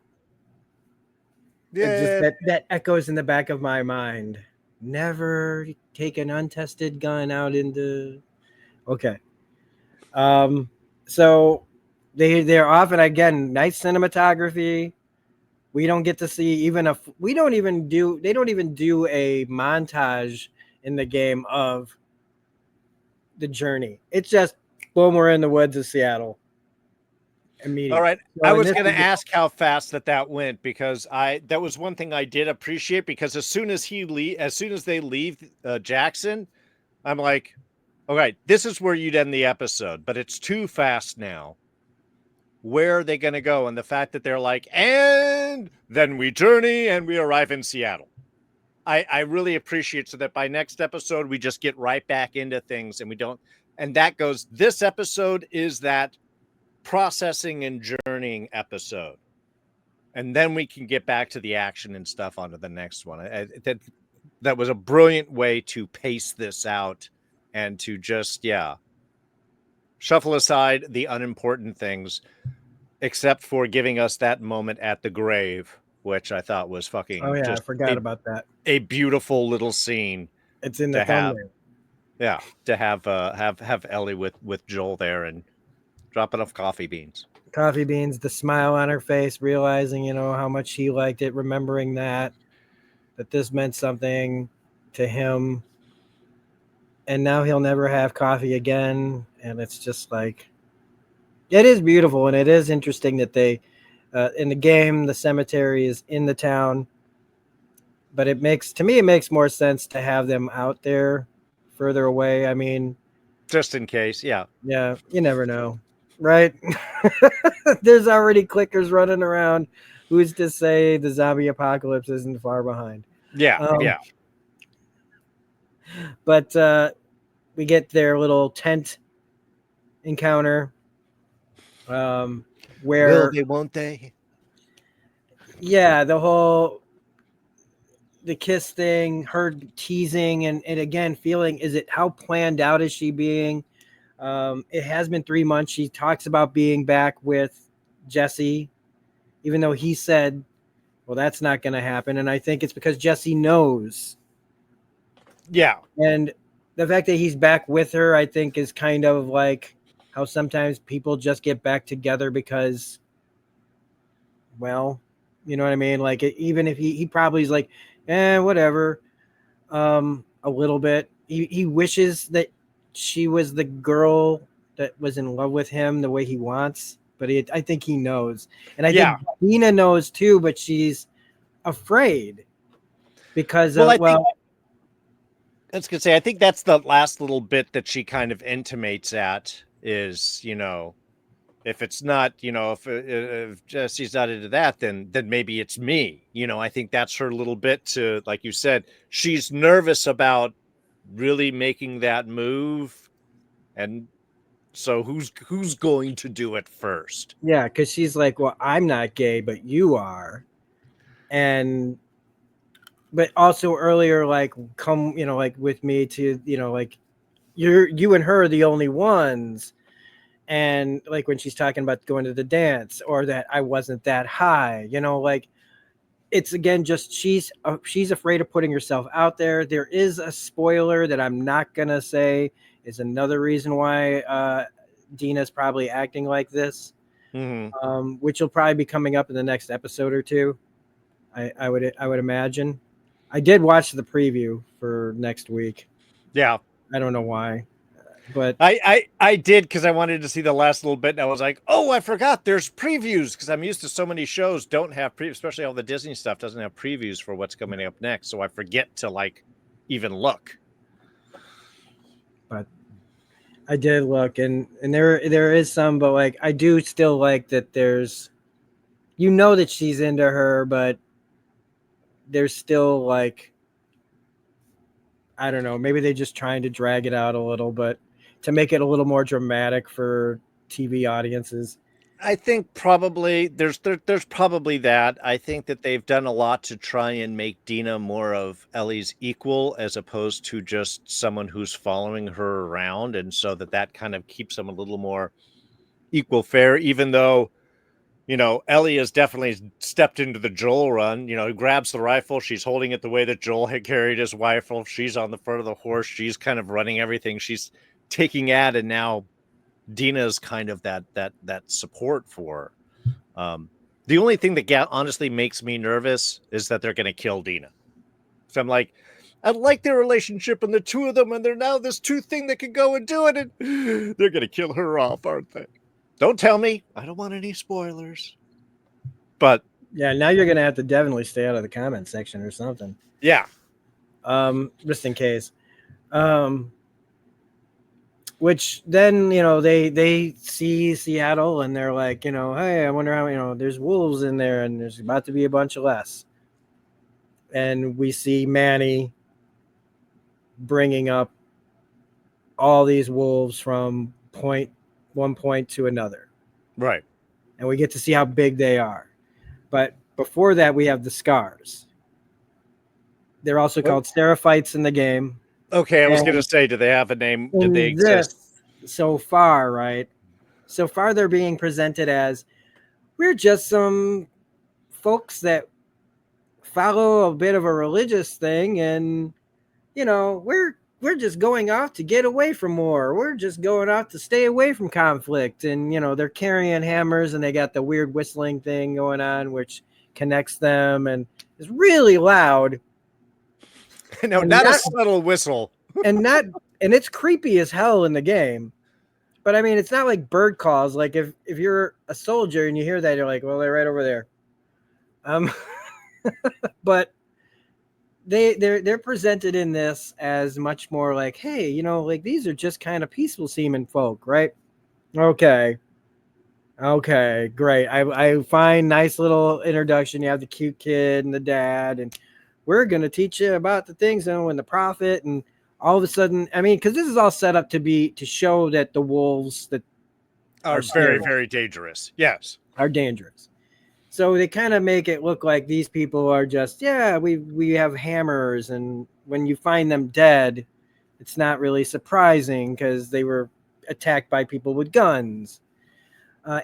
F: that echoes in the back of my mind. Never take an untested gun out into. Okay. So they're off, and again, nice cinematography. We don't get to see they don't even do a montage in the game of the journey. It's just boom, we're in the woods of Seattle. Immediately.
A: All right. So I was going to ask how fast that went because that was one thing I did appreciate because as soon as they leave Jackson, I'm like, okay, this is where you'd end the episode, but it's too fast now. where are they going to go? And the fact that they're like, and then we journey and we arrive in Seattle. I really appreciate so that by next episode, we just get right back into things and we don't. And that goes, this episode is that processing and journeying episode. And then we can get back to the action and stuff onto the next one. That was a brilliant way to pace this out and to just, shuffle aside the unimportant things, except for giving us that moment at the grave, which I thought was fucking.
F: Oh yeah,
A: just
F: I forgot about that.
A: A beautiful little scene.
F: It's in the thumbnail.
A: To have Ellie with Joel there and dropping off coffee beans.
F: Coffee beans, the smile on her face, realizing, how much he liked it, remembering that this meant something to him. And now he'll never have coffee again. And it's just like, it is beautiful. And it is interesting that they, in the game, the cemetery is in the town. But it makes more sense to have them out there further away. I mean,
A: just in case. Yeah,
F: you never know. Right? There's already clickers running around. Who's to say the zombie apocalypse isn't far behind?
A: Yeah.
F: But we get their little tent encounter. Where
A: will they, won't they?
F: Yeah, the kiss thing, her teasing, and again feeling, how planned out is she being? It has been 3 months. She talks about being back with Jesse, even though he said, well, that's not going to happen. And I think it's because Jesse knows.
A: Yeah.
F: And the fact that he's back with her, I think, is kind of like how sometimes people just get back together because, well, you know what I mean? Like, even if he probably is like, whatever, a little bit. He wishes that she was the girl that was in love with him the way he wants, but I think he knows. And I think Dina knows too, but she's afraid because
A: I was going to say, I think that's the last little bit that she kind of intimates at is, if it's not, if Jesse's not into that, then maybe it's me. I think that's her little bit to, like you said, she's nervous about really making that move. And so who's going to do it first?
F: Yeah, because she's like, well, I'm not gay, but you are. But also earlier, like, come, like with me to, like you and her are the only ones. And like when she's talking about going to the dance or that I wasn't that high, like it's again, just she's afraid of putting herself out there. There is a spoiler that I'm not going to say is another reason why Dina's probably acting like this, which will probably be coming up in the next episode or two. I would imagine. I did watch the preview for next week.
A: Yeah.
F: I don't know why, but
A: I did because I wanted to see the last little bit, and I was like, oh, I forgot there's previews because I'm used to so many shows don't have previews, especially all the Disney stuff doesn't have previews for what's coming up next, so I forget to like even look.
F: But I did look, and there is some, but like I do still like that there's, that she's into her, but there's still like, I don't know, maybe they're just trying to drag it out a little, but to make it a little more dramatic for TV audiences.
A: I think probably there's probably that. I think that they've done a lot to try and make Dina more of Ellie's equal as opposed to just someone who's following her around. And so that kind of keeps them a little more equal fare, even though, Ellie has definitely stepped into the Joel run. He grabs the rifle. She's holding it the way that Joel had carried his rifle. She's on the front of the horse. She's kind of running everything. She's taking at, and now Dina's kind of that support for her. The only thing that honestly makes me nervous is that they're going to kill Dina. So I'm like, I like their relationship and the two of them, and they're now this two thing that can go and do it, and they're going to kill her off, aren't they? Don't tell me. I don't want any spoilers. But
F: yeah, now you're going to have to definitely stay out of the comment section or something.
A: Yeah.
F: Just in case. which then they see Seattle and they're like, hey, I wonder how there's wolves in there and there's about to be a bunch of less. And we see Manny bringing up all these wolves from one point to another.
A: Right.
F: And we get to see how big they are. But before that, we have the Scars. They're also called Seraphites in the game.
A: Okay, I was going to say, do they have a name? Do they exist?
F: So far, right? So far, they're being presented as, we're just some folks that follow a bit of a religious thing, and we're just going off to get away from war. We're just going off to stay away from conflict. And they're carrying hammers and they got the weird whistling thing going on, which connects them and is really loud.
A: No, not a subtle whistle.
F: and it's creepy as hell in the game. But I mean, it's not like bird calls. Like if you're a soldier and you hear that, you're like, well, they're right over there. But they're presented in this as much more like, hey, like these are just kind of peaceful seeming folk, right? Okay, great. I find nice little introduction. You have the cute kid and the dad, and we're gonna teach you about the things and the prophet, and all of a sudden, I mean, because this is all set up to show that the wolves that
A: are very, very dangerous. Yes,
F: are dangerous. So they kind of make it look like these people are just, we have hammers, and when you find them dead, it's not really surprising because they were attacked by people with guns.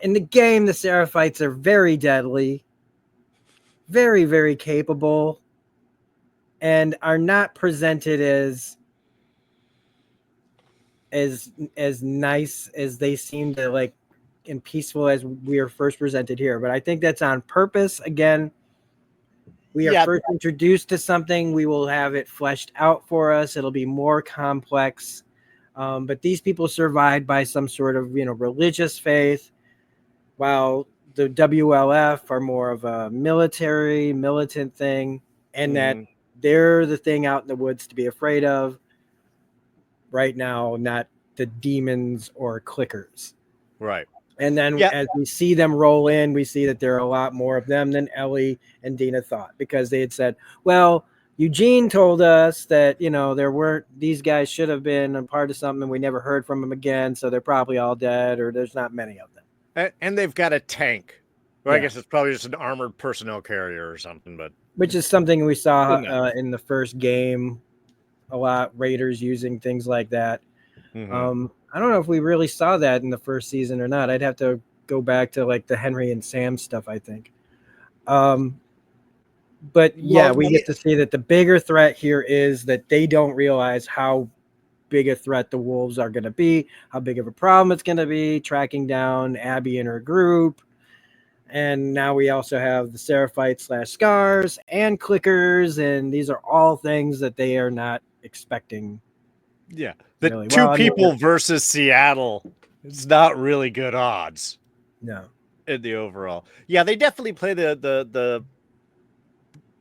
F: In the game, the Seraphites are very deadly, very, very capable, and are not presented as nice as they seem to like and peaceful as we are first presented here. But I think that's on purpose. Again, we are first introduced to something. We will have it fleshed out for us. It'll be more complex. But these people survived by some sort of religious faith, while the WLF are more of a militant thing, and that they're the thing out in the woods to be afraid of right now, not the demons or clickers.
A: Right.
F: And then as we see them roll in, we see that there are a lot more of them than Ellie and Dina thought, because they had said, well, Eugene told us that, these guys should have been a part of something and we never heard from them again. So they're probably all dead, or there's not many of them.
A: And they've got a tank. Well, I guess it's probably just an armored personnel carrier or something, but
F: which is something we saw in the first game a lot, Raiders using things like that. I don't know if we really saw that in the first season or not. I'd have to go back to like the Henry and Sam stuff, I think. But we get to see that the bigger threat here is that they don't realize how big a threat the wolves are going to be, how big of a problem it's going to be, tracking down Abby and her group. And now we also have the Seraphites / Scars and clickers, and these are all things that they are not expecting.
A: Yeah, the really. Two people versus Seattle, it's not really good odds.
F: No,
A: in the overall. Yeah, they definitely play the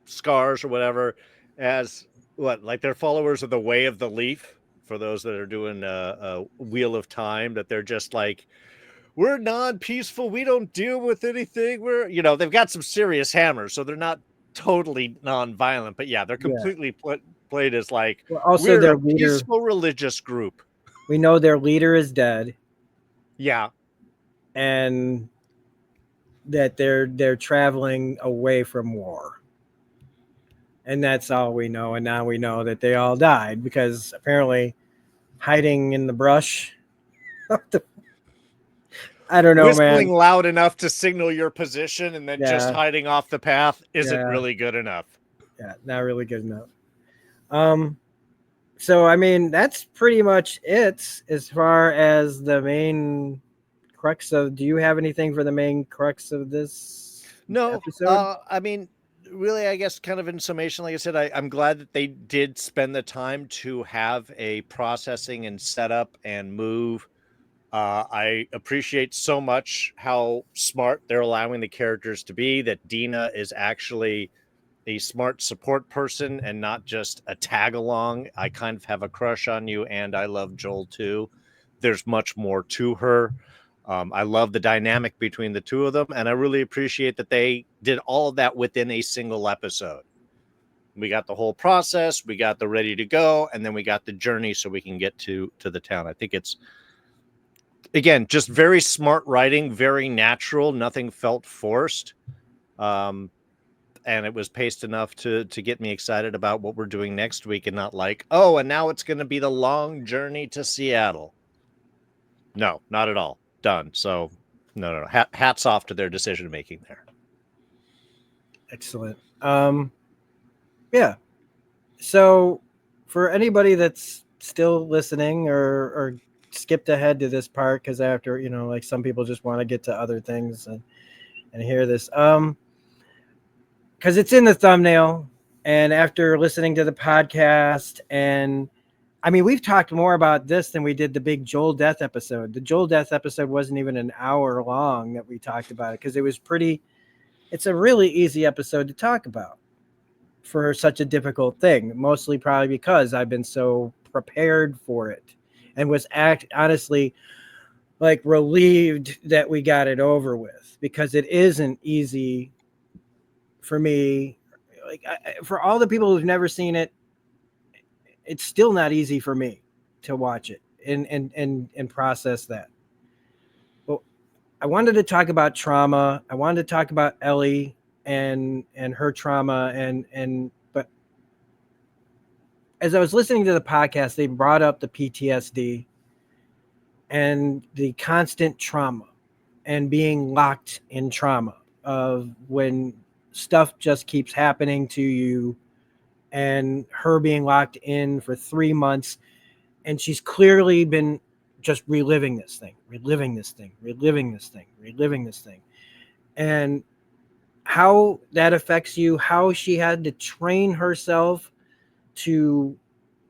A: Scars or whatever as like they're followers of the Way of the Leaf. For those that are doing a Wheel of Time, that they're just like, we're non-peaceful. We don't deal with anything. We're they've got some serious hammers, so they're not totally non-violent. But yeah, they're completely played as like,
F: also
A: we're
F: their
A: a peaceful religious group.
F: We know their leader is dead.
A: Yeah.
F: And that they're traveling away from war. And that's all we know. And now we know that they all died because apparently hiding in the brush. I don't know,
A: Whistling loud enough to signal your position and then just hiding off the path isn't really good enough.
F: Yeah, not really good enough. So I mean, that's pretty much it as far as the main crux of. Do you have anything for the main crux of this episode?
A: I mean, really, I guess kind of in summation, like I said, I'm glad that they did spend the time to have a processing and setup and move. I appreciate so much how smart they're allowing the characters to be, that Dina is actually a smart support person and not just a tag along. I kind of have a crush on you and I love Joel too. there's much more to her. I love the dynamic between the two of them, and I really appreciate that they did all of that within a single episode. We got the whole process, we got the ready to go, and then we got the journey so we can get to the town. I think it's, again, just very smart writing, very natural, nothing felt forced. And it was paced enough to get me excited about what we're doing next week, and not like, oh, and now it's going to be the long journey to Seattle. No, not at all. Done. So no. Hats off to their decision making there.
F: Excellent. Yeah. So for anybody that's still listening or skipped ahead to this part, because after, like some people just want to get to other things and hear this, because it's in the thumbnail, and after listening to the podcast, and I mean, we've talked more about this than we did the big Joel Death episode. The Joel Death episode wasn't even an hour long that we talked about it, because it's a really easy episode to talk about for such a difficult thing, mostly probably because I've been so prepared for it and was honestly like relieved that we got it over with, because it isn't easy for me. Like for all the people who've never seen it, it's still not easy for me to watch it and process that. Well, I wanted to talk about trauma. I wanted to talk about Ellie and her trauma, but as I was listening to the podcast, they brought up the PTSD and the constant trauma and being locked in trauma of when stuff just keeps happening to you, and her being locked in for 3 months, and she's clearly been just reliving this thing, and how that affects you, how she had to train herself to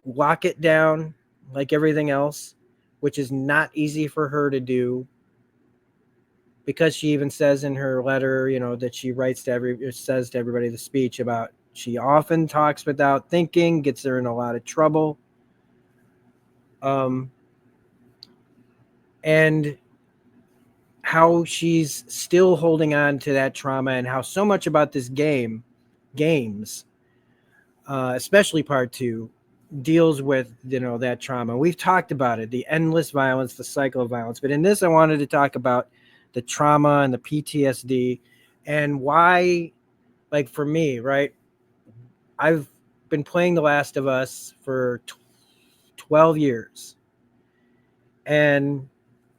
F: lock it down like everything else, which is not easy for her to do, because she even says in her letter, that she says to everybody, the speech about, she often talks without thinking, gets her in a lot of trouble. And how she's still holding on to that trauma, and how so much about this games, especially part 2, deals with, that trauma. We've talked about it, the endless violence, the cycle of violence. But in this, I wanted to talk about the trauma and the PTSD, and why, like for me, right? I've been playing The Last of Us for 12 years. And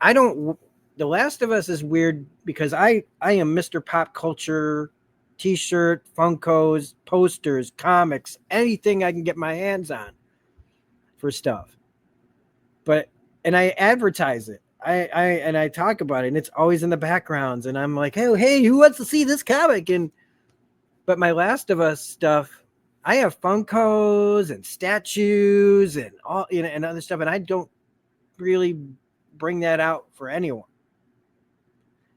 F: The Last of Us is weird because I am Mr. Pop Culture, t-shirt, Funkos, posters, comics, anything I can get my hands on for stuff. And I advertise it. I talk about it, and it's always in the backgrounds, and I'm like, hey, who wants to see this comic? But my Last of Us stuff, I have Funkos and statues and all, and other stuff, and I don't really bring that out for anyone.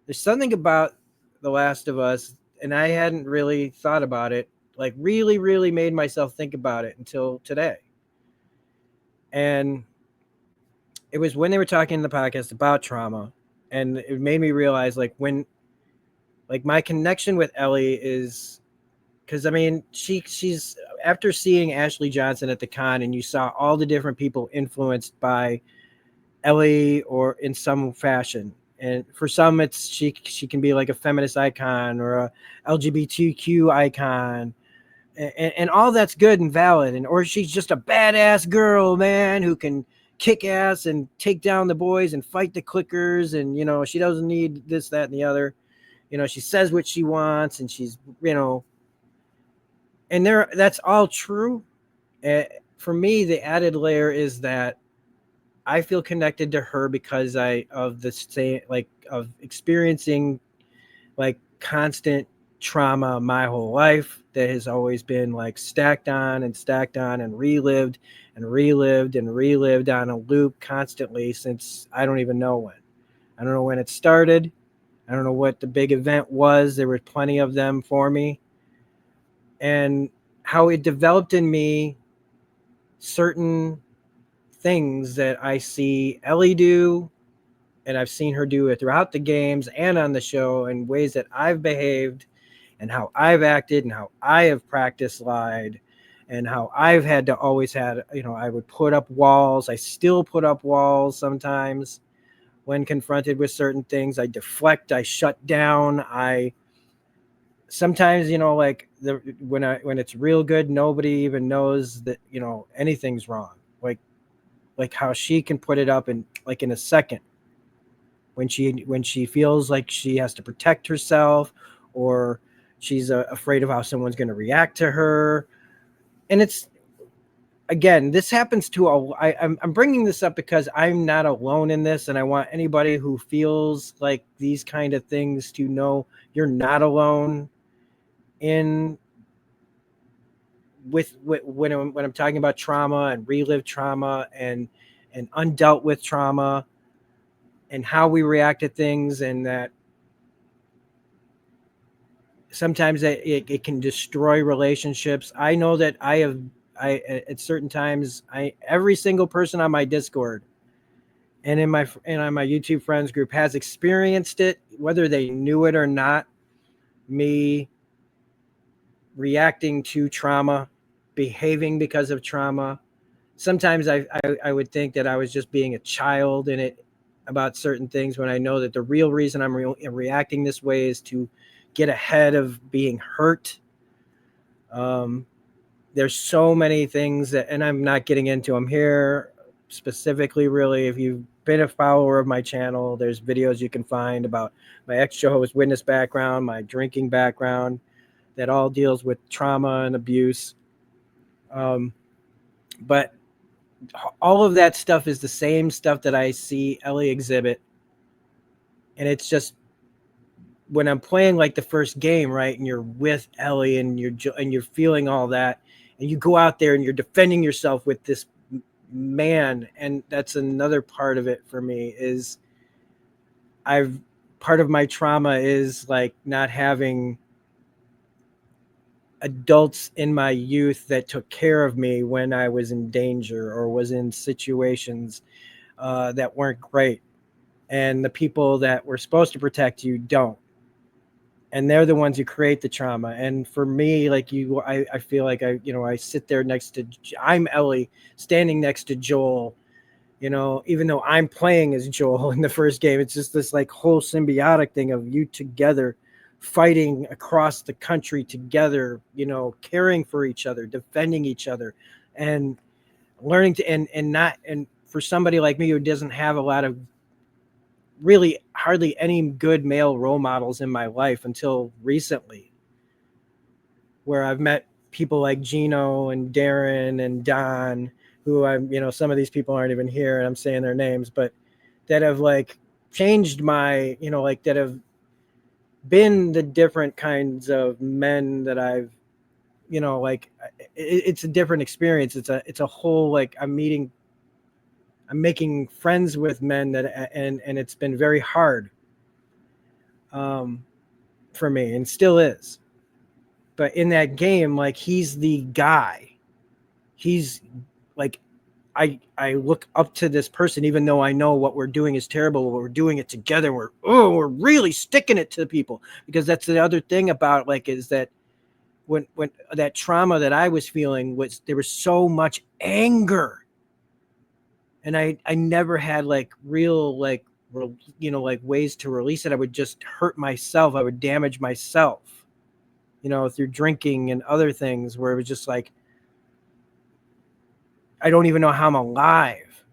F: There's something about The Last of Us, and I hadn't really thought about it, like really, really made myself think about it until today. And it was when they were talking in the podcast about trauma, and it made me realize, like, when, like, my connection with Ellie is, because I mean, she's after seeing Ashley Johnson at the con, and you saw all the different people influenced by Ellie or in some fashion. And for some, it's she can be like a feminist icon or a LGBTQ icon, and all that's good and valid. Or she's just a badass girl, man, who can kick ass and take down the boys and fight the clickers, and she doesn't need this, that, and the other. She says what she wants, and she's and that's all true. For me, the added layer is that I feel connected to her because of experiencing like constant trauma my whole life that has always been like stacked on and relived on a loop constantly since I don't even know when. I don't know when it started. I don't know what the big event was. There were plenty of them for me. And how it developed in me certain things that I see Ellie do, and I've seen her do it throughout the games and on the show, in ways that I've behaved and how I've acted and how I have practiced lied, and how I've had to always had, I would put up walls. I still put up walls sometimes when confronted with certain things. I deflect, I shut down. I sometimes, like when it's real good, nobody even knows that, anything's wrong. Like how she can put it up in a second when she feels like she has to protect herself, or she's afraid of how someone's going to react to her. And it's, again, this happens to I'm bringing this up because I'm not alone in this, and I want anybody who feels like these kind of things to know you're not alone in with when I'm talking about trauma and relived trauma and undealt with trauma and how we react to things, and that sometimes it can destroy relationships. I know that I at certain times, every single person on my Discord and on my YouTube friends group has experienced it, whether they knew it or not. Me reacting to trauma, behaving because of trauma. Sometimes I would think that I was just being a child in it about certain things, when I know that the real reason I'm reacting this way is to get ahead of being hurt. There's so many things that, and I'm not getting into them here specifically, really. If you've been a follower of my channel, there's videos you can find about my ex-Jehovah's Witness background, my drinking background, that all deals with trauma and abuse. But all of that stuff is the same stuff that I see Ellie exhibit. And it's just, when I'm playing like the first game, right, and you're with Ellie and you're feeling all that, and you go out there and you're defending yourself with this man. And that's another part of it for me, is part of my trauma is like not having adults in my youth that took care of me when I was in danger or was in situations that weren't great. And the people that were supposed to protect you don't. And they're the ones who create the trauma. And for me, like you, I feel like I sit there I'm Ellie standing next to Joel, even though I'm playing as Joel in the first game. It's just this like whole symbiotic thing of you together, fighting across the country together, caring for each other, defending each other, and learning to, and for somebody like me who doesn't have a lot of, really hardly any good male role models in my life until recently, where I've met people like Gino and Darren and Don, who some of these people aren't even here and I'm saying their names, but that have like changed my, that have been the different kinds of men that I've, it's a different experience. It's a whole, like, I'm making friends with men and it's been very hard for me, and still is. But in that game, like, he's the guy. He's like, I look up to this person, even though I know what we're doing is terrible. We're doing it together. We're really sticking it to people, because that's the other thing about, like, is that when that trauma that I was feeling, there was so much anger. And I never had like real, like, like ways to release it. I would just hurt myself. I would damage myself, through drinking and other things, where it was just like, I don't even know how I'm alive,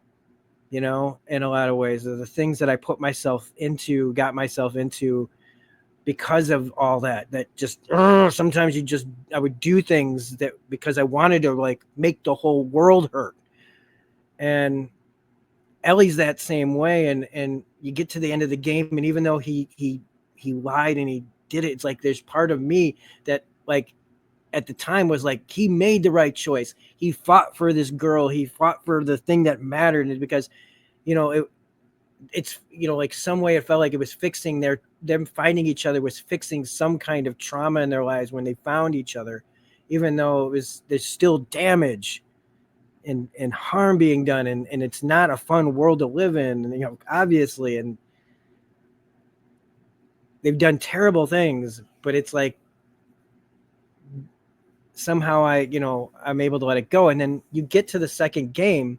F: in a lot of ways. The things that I got myself into because of all that just, sometimes I would do things that because I wanted to, like, make the whole world hurt. And Ellie's that same way, and you get to the end of the game, and even though he lied and he did it, it's like there's part of me that, like, at the time was like, he made the right choice. He fought for this girl. He fought for the thing that mattered, and because it's like some way it felt like it was fixing them finding each other was fixing some kind of trauma in their lives when they found each other, even though there's still damage and harm being done, and it's not a fun world to live in, and, you know, obviously, and they've done terrible things, but it's like somehow I'm able to let it go. And then you get to the second game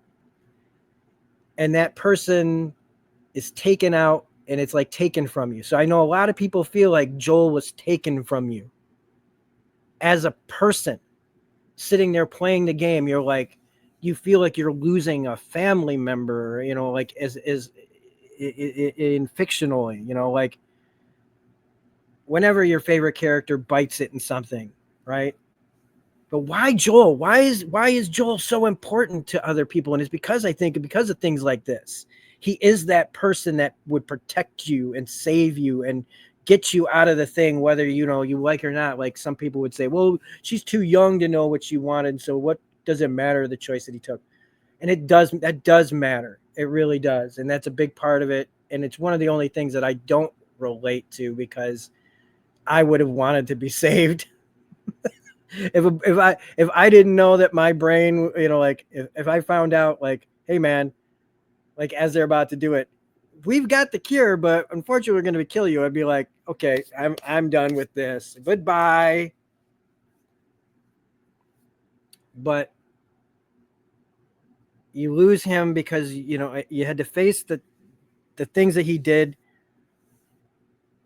F: and that person is taken out, and it's like taken from you. So I know a lot of people feel like Joel was taken from you as a person sitting there playing the game. You're like, you feel like you're losing a family member, you know, like as in fictionally, you know, like whenever your favorite character bites it in something, right? But why Joel? Why is Joel so important to other people? And it's because I think because of things like this. He is that person that would protect you and save you and get you out of the thing, whether you like or not. Like some people would say, well, she's too young to know what she wanted, so what does it matter the choice that he took? And that does matter. It really does. And that's a big part of it. And it's one of the only things that I don't relate to, because I would have wanted to be saved. If I didn't know that my brain, you know, like if I found out like, hey man, like as they're about to do it, we've got the cure, but unfortunately we're going to kill you, I'd be like, okay, I'm done with this. Goodbye. But you lose him because, you know, you had to face the things that he did,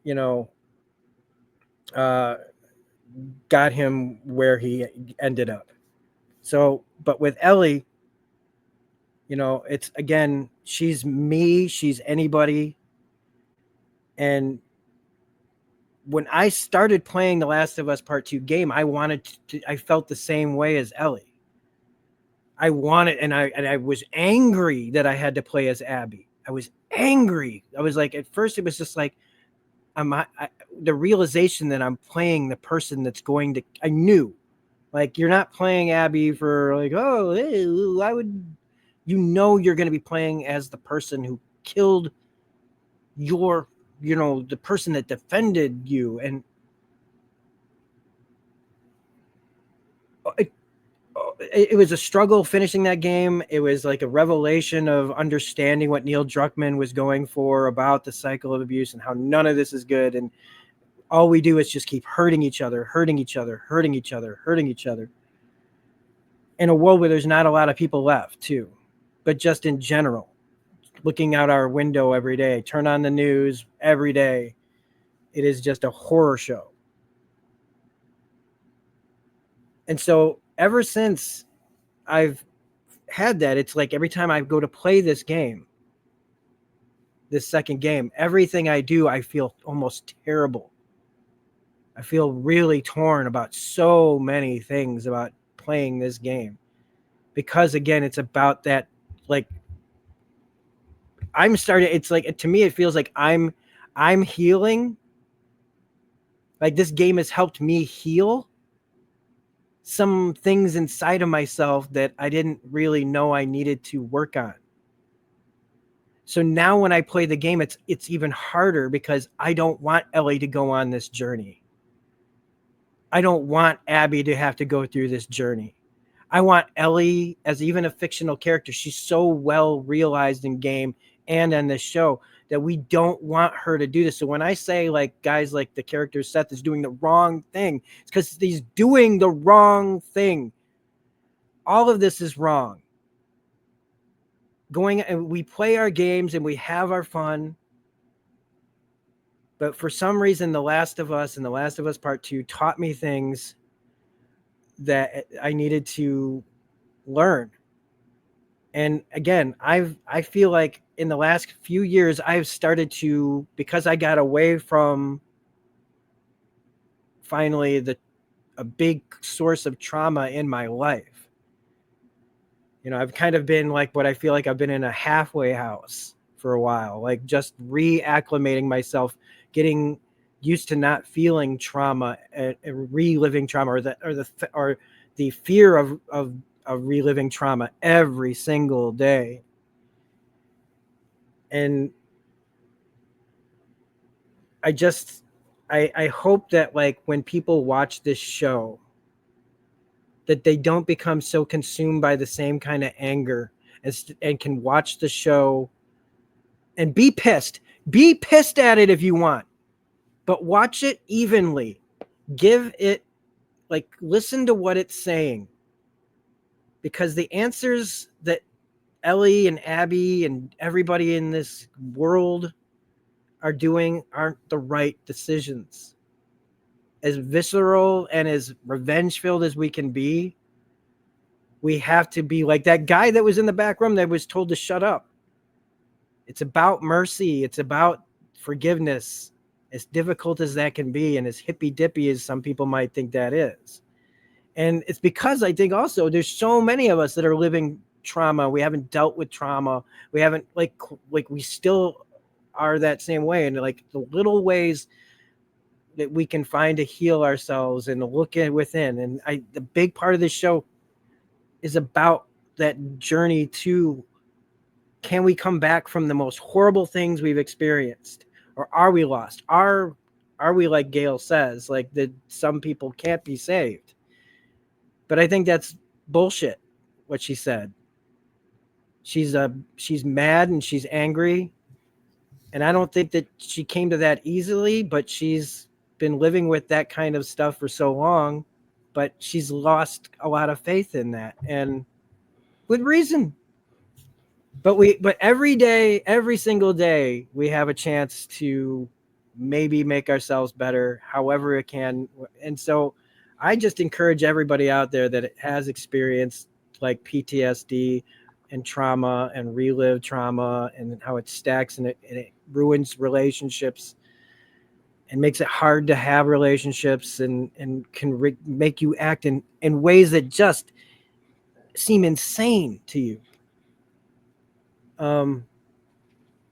F: you know, got him where he ended up. So, but with Ellie, you know, it's again, she's me, she's anybody. And when I started playing The Last of Us Part 2 game, I felt the same way as Ellie. I wanted, and I was angry that I had to play as Abby. I was angry. I was like, at first it was just like, the realization that I'm playing the person that's going to, I knew, like, you're not playing Abby for like, oh, hey, I would, you know, you're going to be playing as the person who killed your, you know, the person that defended you. And it was a struggle finishing that game. It was like a revelation of understanding what Neil Druckmann was going for about the cycle of abuse and how none of this is good. And all we do is just keep hurting each other, hurting each other, hurting each other, hurting each other. In a world where there's not a lot of people left too, but just in general, looking out our window every day, turn on the news every day, it is just a horror show. And so ever since I've had that, it's like every time I go to play this game, this second game, everything I do, I feel almost terrible. I feel really torn about so many things about playing this game, because again, it's about that, like, it's like, to me, it feels like I'm healing. Like this game has helped me heal some things inside of myself that I didn't really know I needed to work on. So now when I play the game, it's even harder, because I don't want Ellie to go on this journey. I don't want Abby to have to go through this journey. I want Ellie as even a fictional character. She's so well realized in game and on this show that we don't want her to do this. So when I say, like, guys, like the character Seth is doing the wrong thing, it's because he's doing the wrong thing. All of this is wrong. Going and we play our games and we have our fun. But for some reason, The Last of Us and The Last of Us Part 2 taught me things that I needed to learn. And again, I feel like in the last few years, I've started to, because I got away from finally a big source of trauma in my life. You know, I've kind of been like, what I feel like I've been in a halfway house for a while, like just reacclimating myself, getting used to not feeling trauma and reliving trauma, or the fear of reliving trauma every single day. And I hope that, like, when people watch this show, that they don't become so consumed by the same kind of anger and can watch the show and be pissed. Be pissed at it if you want, but watch it evenly. Give it, like, listen to what it's saying, because the answers that Ellie and Abby and everybody in this world are doing aren't the right decisions. As visceral and as revenge filled as we can be, we have to be like that guy that was in the back room that was told to shut up. It's about mercy. It's about forgiveness, as difficult as that can be, and as hippy dippy as some people might think that is. And it's because I think also there's so many of us that are living trauma. We haven't dealt with trauma. We haven't like we still are that same way. And like the little ways that we can find to heal ourselves and to look at within. And the big part of this show is about that journey to, can we come back from the most horrible things we've experienced? Or are we lost? Are we, like Gail says, like that some people can't be saved? But I think that's bullshit, what she said. She's mad and she's angry. And I don't think that she came to that easily, but she's been living with that kind of stuff for so long, but she's lost a lot of faith in that, and with reason. But every day, every single day, we have a chance to maybe make ourselves better, however it can. And so I just encourage everybody out there that has experienced like PTSD and trauma and relived trauma and how it stacks and it ruins relationships and makes it hard to have relationships and can make you act in ways that just seem insane to you.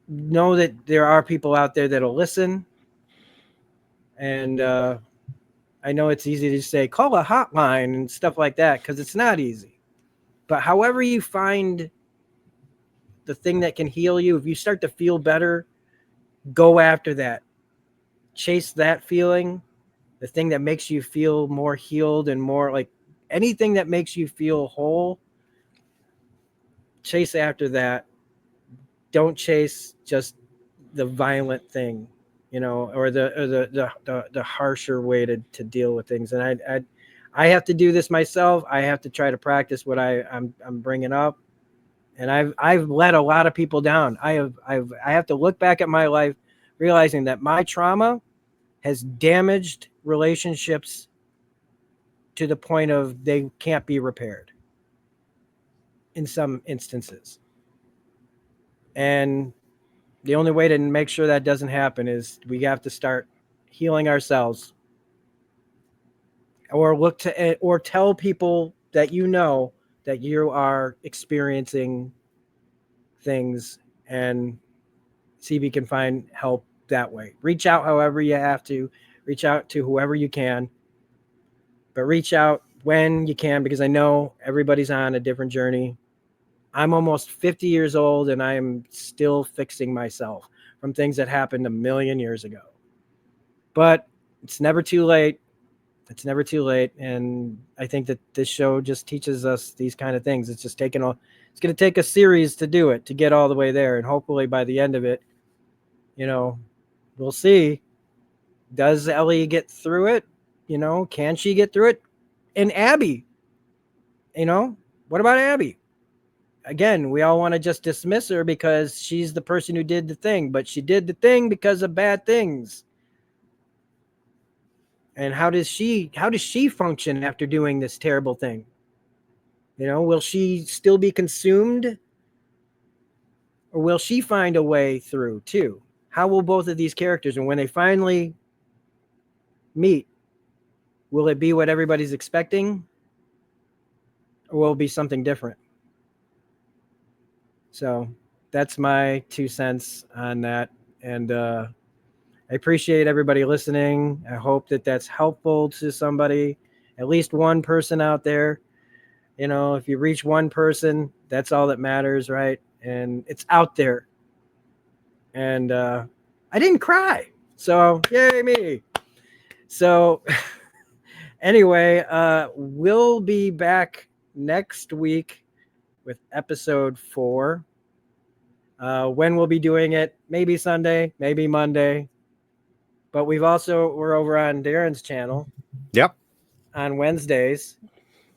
F: Know that there are people out there that'll listen. And I know it's easy to say, call a hotline and stuff like that, because it's not easy. But however you find the thing that can heal you, if you start to feel better, go after that. Chase that feeling, the thing that makes you feel more healed and more like anything that makes you feel whole. Chase after that. Don't chase just the violent thing, or the harsher way to deal with things. And I have to do this myself. I have to try to practice what I'm bringing up. And I've let a lot of people down. I have to look back at my life, realizing that my trauma has damaged relationships to the point of they can't be repaired in some instances. And the only way to make sure that doesn't happen is we have to start healing ourselves, or look to, or tell people that that you are experiencing things, and see if you can find help that way. Reach out however you have to. Reach out to whoever you can. But reach out when you can, because I know everybody's on a different journey. I'm almost 50 years old, and I am still fixing myself from things that happened a million years ago. But it's never too late. It's never too late. And I think that this show just teaches us these kind of things. It's just it's going to take a series to do it, to get all the way there. And hopefully by the end of it, we'll see. Does Ellie get through it? Can she get through it? And Abby, what about Abby? Again, we all want to just dismiss her because she's the person who did the thing, but she did the thing because of bad things. And how does she function after doing this terrible thing? Will she still be consumed, or will she find a way through too? How will both of these characters, and when they finally meet, will it be what everybody's expecting, or will it be something different? So that's my 2 cents on that. And I appreciate everybody listening. I hope that that's helpful to somebody, at least one person out there. If you reach one person, that's all that matters, right? And it's out there. And I didn't cry. So yay me. So Anyway, we'll be back next week with episode 4. When we'll be doing it, maybe Sunday, maybe Monday. But we're over on Darren's channel.
A: Yep.
F: On Wednesdays.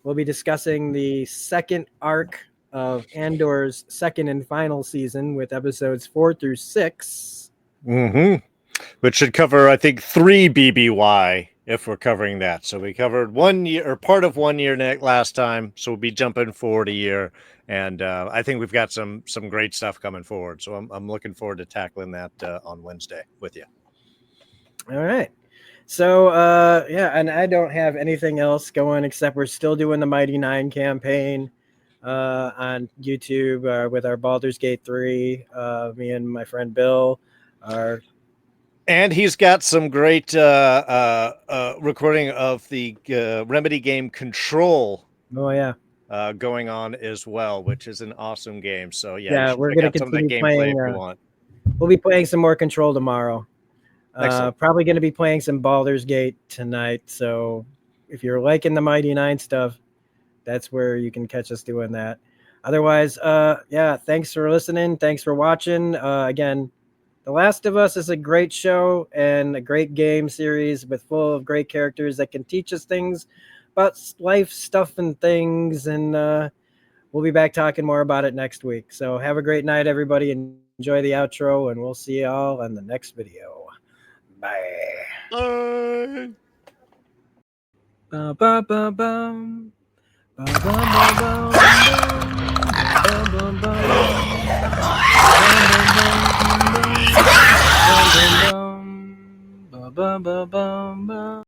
F: We'll be discussing the second arc of Andor's second and final season with episodes 4 through 6.
A: Mm-hmm. Which should cover, I think, 3 BBY if we're covering that. So we covered 1 year or part of 1 year last time. So we'll be jumping forward a year. And I think we've got some great stuff coming forward. So I'm looking forward to tackling that on Wednesday with you. All
F: right. So, and I don't have anything else going except we're still doing the Mighty 9 campaign on YouTube with our Baldur's Gate 3. Me and my friend Bill are.
A: And he's got some great recording of the Remedy game Control.
F: Oh, yeah.
A: Going on as well, which is an awesome game. So, yeah,
F: we're going to continue playing.
A: If you want.
F: We'll be playing some more Control tomorrow. Probably going to be playing some Baldur's Gate tonight. So if you're liking the Mighty 9 stuff, that's where you can catch us doing that. Otherwise, thanks for listening. Thanks for watching. Again, The Last of Us is a great show and a great game series full of great characters that can teach us things about life stuff and things. And we'll be back talking more about it next week. So have a great night, everybody. Enjoy the outro, and we'll see you all on the next video. Bye.
A: Bye.
F: Ba ba ba bum. Ba ba ba bum. Ba ba ba bum. Ba ba ba bum.